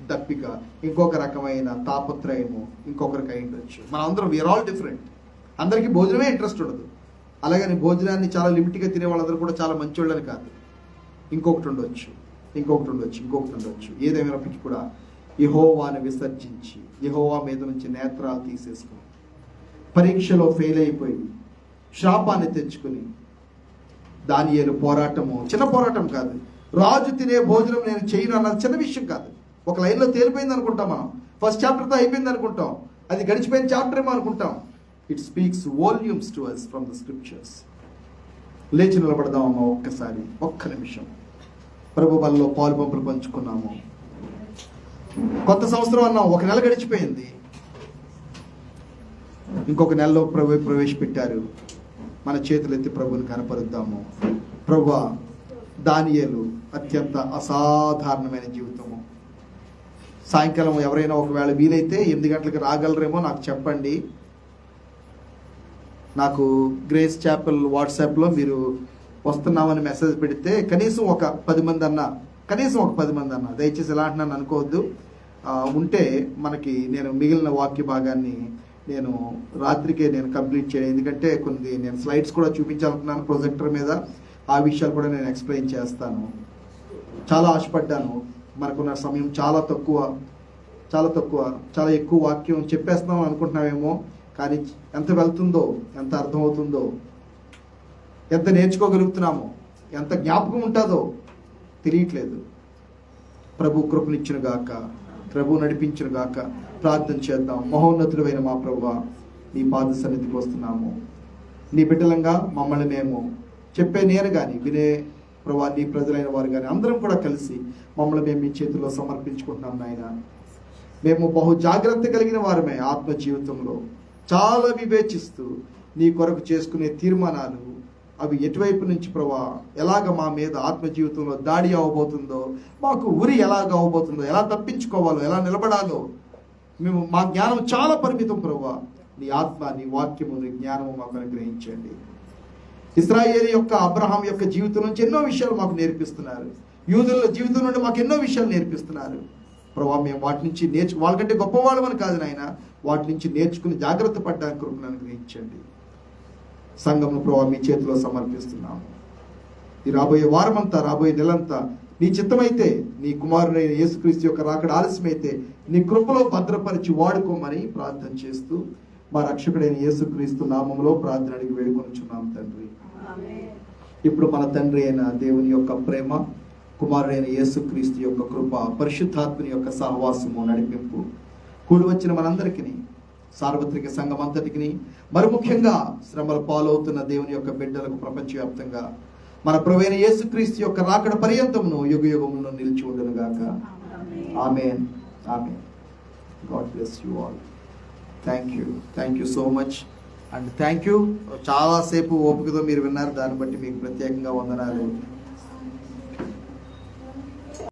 దప్పిక, ఇంకొక రకమైన తాపత్రయము ఇంకొకరికి అయి ఉండొచ్చు. మన అందరం వీఆర్ ఆల్ డిఫరెంట్. అందరికీ భోజనమే ఇంట్రెస్ట్ ఉండదు. అలాగని భోజనాన్ని చాలా లిమిట్గా తినే వాళ్ళందరూ కూడా చాలా మంచోళ్ళని కాదు. ఇంకొకటి ఉండొచ్చు. ఏదేమైనప్పటికీ కూడా యెహోవాను విసర్జించి యెహోవా మీద నుంచి నేత్రాలు తీసేసుకుని పరీక్షలో ఫెయిల్ అయిపోయి శాపాన్ని తెచ్చుకుని దానియేలు పోరాటము చిన్న పోరాటం కాదు. రాజు తినే భోజనం నేను చేయను అన్నది చిన్న విషయం కాదు. ఒక లైన్లో తేలిపోయింది అనుకుంటాం మనం, ఫస్ట్ చాప్టర్తో అయిపోయింది అనుకుంటాం, అది గడిచిపోయిన చాప్టర్ ఏమో అనుకుంటాం. It speaks volumes to us from the scriptures. లేచి నిలబడదామమ్మా ఒక్కసారి, ఒక్క నిమిషం. ప్రభు బలలో పాలు పంపులు పంచుకున్నాము. కొత్త సంవత్సరం అన్నాం, 1 నెల గడిచిపోయింది, ఇంకొక నెలలో ప్రభు ప్రవేశపెట్టారు. మన చేతులు ఎత్తి ప్రభుని కనపరుద్దాము. ప్రభువా, దానియేలు అత్యంత అసాధారణమైన జీవితము. సాయంకాలం ఎవరైనా ఒకవేళ వీలైతే 8 గంటలకు రాగలరేమో నాకు చెప్పండి. నాకు గ్రేస్ చాపెల్ వాట్సాప్లో మీరు వస్తున్నామని మెసేజ్ పెడితే కనీసం ఒక 10 మంది అన్న, దయచేసి ఎలా అంటున్నాను అనుకోవద్దు. ఉంటే మనకి నేను మిగిలిన వాక్య భాగాన్ని నేను రాత్రికే నేను కంప్లీట్ చేయను. ఎందుకంటే కొన్ని నేను స్లైడ్స్ కూడా చూపించాలనుకున్నాను ప్రొజెక్టర్ మీద. ఆ విషయాలు కూడా నేను ఎక్స్ప్లెయిన్ చేస్తాను. చాలా ఆశపడ్డాను. మనకున్న సమయం చాలా తక్కువ, చాలా ఎక్కువ వాక్యం చెప్పేస్తున్నాం అనుకుంటున్నామేమో. కానీ ఎంత వెళ్తుందో, ఎంత అర్థమవుతుందో, ఎంత నేర్చుకోగలుగుతున్నామో, ఎంత జ్ఞాపకం ఉంటుందో తెలియట్లేదు. ప్రభు కృపనిచ్చును గాక, ప్రభు నడిపించును గాక. ప్రార్థన చేద్దాం. మహోన్నతుడైన మా ప్రభువా, నీ పాద సన్నిధికి వస్తున్నాము. నీ బిడ్డలంగా మమ్మల్ని మేము చెప్పే నేను కానీ వినే ప్రభా, నీ ప్రజలైన వారు కానీ అందరం కూడా కలిసి మమ్మల్ని మేము మీ చేతుల్లో సమర్పించుకుంటున్నాం నాయన. మేము బహు జాగ్రత్త కలిగిన వారమే. ఆత్మ జీవితంలో చాలా వివేచిస్తూ నీ కొరకు చేసుకునే తీర్మానాలు అవి ఎటువైపు నుంచి ప్రభా ఎలాగ మా మీద ఆత్మ జీవితంలో దాడి అవ్వబోతుందో, మాకు ఉరి ఎలాగ అవ్వబోతుందో, ఎలా తప్పించుకోవాలో, ఎలా నిలబడాలో మా జ్ఞానం చాలా పరిమితం ప్రభా. నీ ఆత్మ, నీ వాక్యము, నీ జ్ఞానము మాకు అనుగ్రహించండి. ఇశ్రాయేలు యొక్క, అబ్రహాం యొక్క జీవితం నుంచి ఎన్నో విషయాలు మాకు నేర్పిస్తున్నారు. యూదుల జీవితం నుండి మాకు ఎన్నో విషయాలు నేర్పిస్తున్నారు ప్రభా. మేము వాటి నుంచి వాళ్ళకంటే గొప్పవాళ్ళమని కాదు నాయన, వాటి నుంచి నేర్చుకుని జాగ్రత్త పడ్డానికి కృపను అనుగ్రహించండి. సంఘమును ప్రభా మీ చేతిలో సమర్పిస్తున్నాము. ఈ రాబోయే వారమంతా, రాబోయే నెలంతా నీ చిత్తమైతే, నీ కుమారుడైన యేసుక్రీస్తు యొక్క రాకడ ఆలస్యమైతే నీ కృపలో భద్రపరిచి వాడుకోమని ప్రార్థన చేస్తూ మా రక్షకుడైన యేసుక్రీస్తు నామములో ప్రార్థన అడిగి వేడుకొనుచున్నాం తండ్రి. ఇప్పుడు మన తండ్రి అయిన దేవుని యొక్క ప్రేమ, కుమారుడైన యేసుక్రీస్తు యొక్క కృప, పరిశుద్ధాత్మని యొక్క సహవాసము, నడిపింపు కూడి వచ్చిన మనందరికీ, సార్వత్రిక సంఘం అంతటికి, మరి ముఖ్యంగా శ్రమల పాలవుతున్న దేవుని యొక్క బిడ్డలకు ప్రపంచవ్యాప్తంగా మన ప్రభువైన యేసుక్రీస్తు యొక్క రాకడ పర్యంతమును యుగ యుగమును నిలిచి ఉండును గాక. Amen. Amen. God bless you all. Thank you so much and thank you. చాలాసేపు ఓపికతో మీరు విన్నారు, దాన్ని బట్టి మీకు ప్రత్యేకంగా వందనాలు.